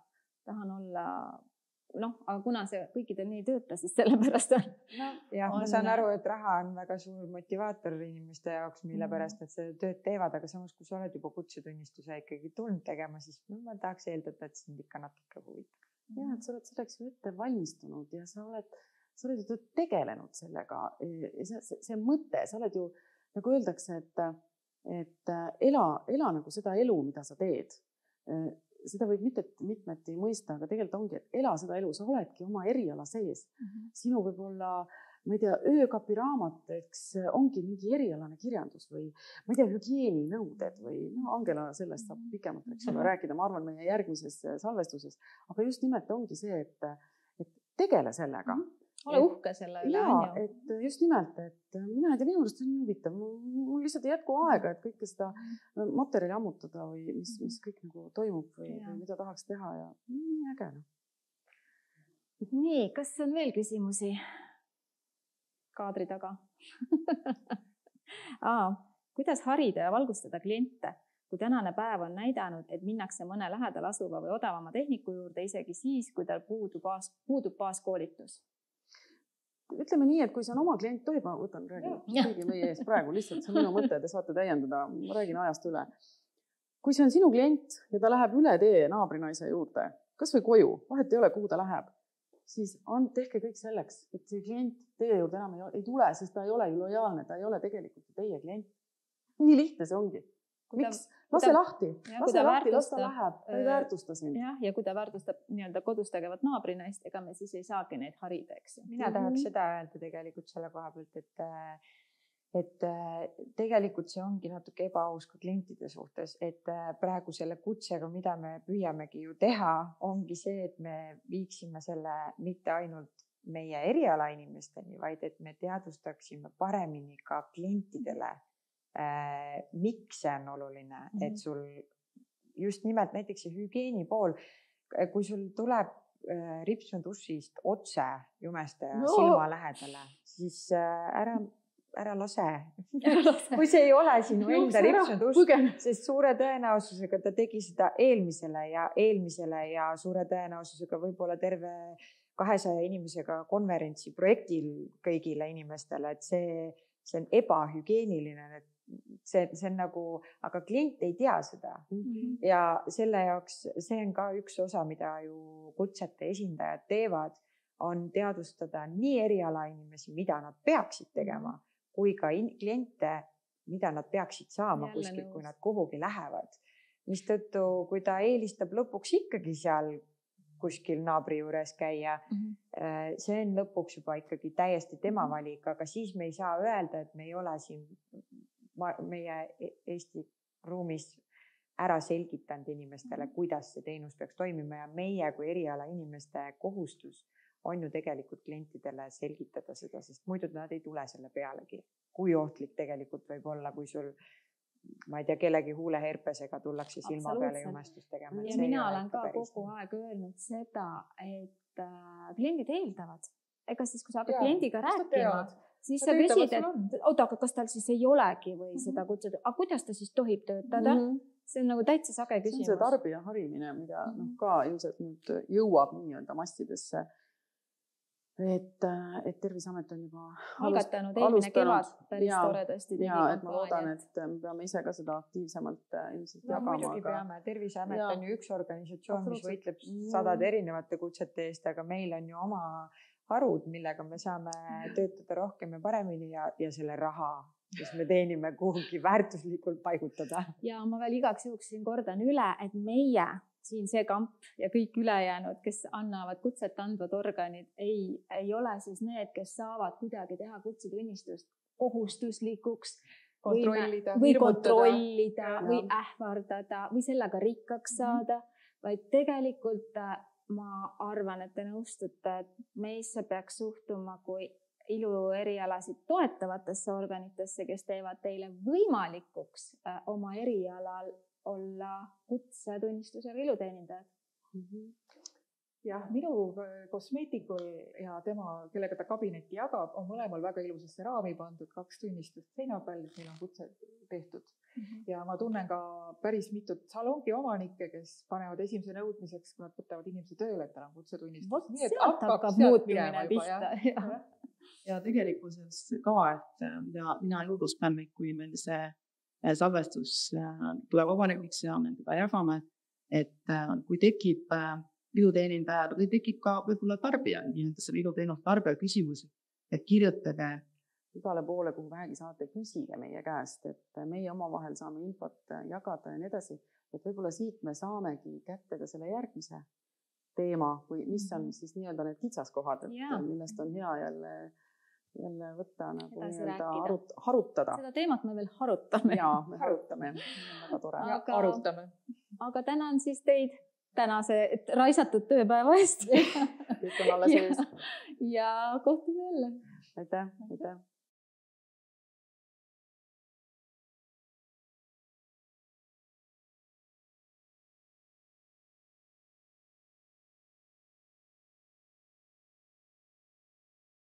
aga kuna see kõikidel nii tööta, siis sellepärast on. Ma saan aru, et raha on väga suur motivaator inimeste jaoks, mille pärast nad seda tööd teevad, aga samas, kui sa oled juba kutsetunnistuse ikkagi tulnud tegema, siis ma tahaks eeldada, et sind ikka natuke huvitab. Jah, et sa oled selleks ette valmistunud ja sa oled ju tegelenud sellega. See mõte, sa oled ju, nagu öeldakse, et ela nagu seda elu, mida sa teed. Seda võib mitmeti mõista, aga tegelikult ongi, et ela seda elu, sa oledki oma eriala sees. Sinu võib olla, ma ei tea, öökapiraamat, eks ongi mingi erialane kirjandus või ma ei tea, hügieeninõuded või Angela sellest saab pikemalt rääkida, ma arvan, meie järgmises salvestuses, aga just nimelt ongi see, et tegele sellega. Ole uhke selle üle. Jaa, et just nimelt, et mina ei tea, minu arust on nii huvitav. Mul lihtsalt ei jätku aega, et kõike seda materjali ammutada või mis kõik nagu toimub või mida tahaks teha ja nii äge. Nii, kas on veel küsimusi kaadri taga? Kuidas harida ja valgustada kliente, kui tänane päev on näidanud, et minnakse mõne lähedal asuva või odavama tehniku juurde isegi siis, kui tal puudub baaskoolitus? Ütleme nii, et kui see on oma klient, tohib, ma võtan räägi meie ees praegu, lihtsalt see on minu mõte, te saate täiendada, ma räägin ajast üle. Kui see on sinu klient ja ta läheb üle tee naabrinaise juurde, kas või koju, vahet ei ole, kuhu ta läheb, siis tehke kõik selleks, et see klient teie juurde enam ei tule, sest ta ei ole ju lojaalne, ta ei ole tegelikult teie klient. Nii lihtne see ongi. Miks? Lase lahti, las ta läheb, ta ei väärtusta sind. Ja kui ta väärtustab nii-öelda kodus tegevat naabrinaist, ega me siis ei saagi neid harida, eks. Mina tahaks seda öelda tegelikult selle koha pealt, et tegelikult see ongi natuke ebaaus ka klientide suhtes, et praegu selle kutsega, mida me püüamegi ju teha, ongi see, et me viiksime selle mitte ainult meie eriala inimesteni, vaid et me teadvustaksime paremini ka klientidele, miks see on oluline, et sul just nimelt näiteks see hügieeni pool, kui sul tuleb ripsnud ussist otse jumestaja silma lähedale, siis ära lase. Kui see ei ole sinu enda ripsnud uss, sest suure tõenäosusega ta tegi seda eelmisele ja suure tõenäosusega võib-olla terve 200 inimesega konverentsi projektil kõigile inimestele, et see on ebahügieeniline, et see on nagu, aga klient ei tea seda ja selle jaoks see on ka üks osa, mida ju kutsete esindajad teevad, on teadvustada nii eriala inimesi, mida nad peaksid tegema, kui ka kliente, mida nad peaksid saama kuskil, kui nad kuhugi lähevad. Mistõttu, kui ta eelistab lõpuks ikkagi seal kuskil naabri juures käia, see on lõpuks juba ikkagi täiesti tema valik, aga siis me ei saa öelda, et me ei ole siin meie Eesti ruumis ära selgitanud inimestele, kuidas see teenus peaks toimima ja meie kui eriala inimeste kohustus on ju tegelikult klientidele selgitada seda, sest muidu nad ei tule selle pealegi. kui ohtlik tegelikult võib olla, kui sul, ma ei tea, kellegi huuleherpesega tullakse silma peale jumestust tegema. Ja mina olen ka kogu aeg öelnud seda, et kliendid eeldavad. Ega siis, kui sa hakkad kliendiga rääkima, siis sa küsid, et oota, aga kas tal siis ei olegi või seda kutsuda, aga kuidas ta siis tohib töötada? See on nagu täitsa sage küsimus. See on see tarbija harimine, mida ka ilmselt nüüd jõuab nii-öelda massidesse. Et Terviseamet on juba algatanud eelmine kevad päris toredasti tegi kampaania. Et ma loodan, et me peame ise ka seda aktiivsemalt ilmselt jagama. Muidugi peame. Terviseamet on ju üks organisatsioon, mis võitleb sadade erinevate kutsete eest, aga meil on ju oma harud, millega me saame töötada rohkem ja paremini ja selle raha, mis me teenime kuhugi väärtuslikult paigutada. Ja ma veel igaks juhuks siin kordan üle, et meie siin see kamp ja kõik ülejäänud, kes annavad kutset andvad organid, ei ole siis need, kes saavad kuidagi teha kutsetunnistust kohustuslikuks või kontrollida või ähvardada või sellega rikkaks saada, vaid tegelikult ma arvan, et te nõustute, et meisse peaks suhtuma kui iluerialasid toetavatesse organitesse, kes teevad teile võimalikuks oma erialal olla kutsetunnistusega iluteenindajad. Jah, minu kosmeetikul ja tema, kellega ta kabinetti jagab, on mõlemal väga ilusasse raami pandud 2 tunnistust seina peal, meil on kutse tehtud. Ja ma tunnen ka päris mitut salongi omanikke, kes panevad esimese nõudmiseks, kui nad võtavad inimese tööle, et tal on kutsetunnistus. Nii, et hakkab muutmine pihta. Ja tegelikkuses ka, et mina julgustan, kui meil see salvestus tuleb avalikuks ja nendega jagame, et kui tekib iluteenindajad või tekib ka võib-olla tarbija, nii-öelda selle iluteenust tarbija küsimusi, et kirjutage igale poole, kuhu vähegi saate, küsige meie käest, et meie omavahel saame infot jagada ja nii edasi, et võib-olla siit me saamegi kätte ka selle järgmise teema, või mis on siis nii-öelda need kitsaskohad, et millest on hea jälle võtta nagu harutada. Seda teemat me veel harutame. Jaa, me harutame. Väga tore. Harutame. Aga tänan siis teid tänase raisatud tööpäeva eest. Kõik on alles ees. Ja kohtume jälle. Aitäh.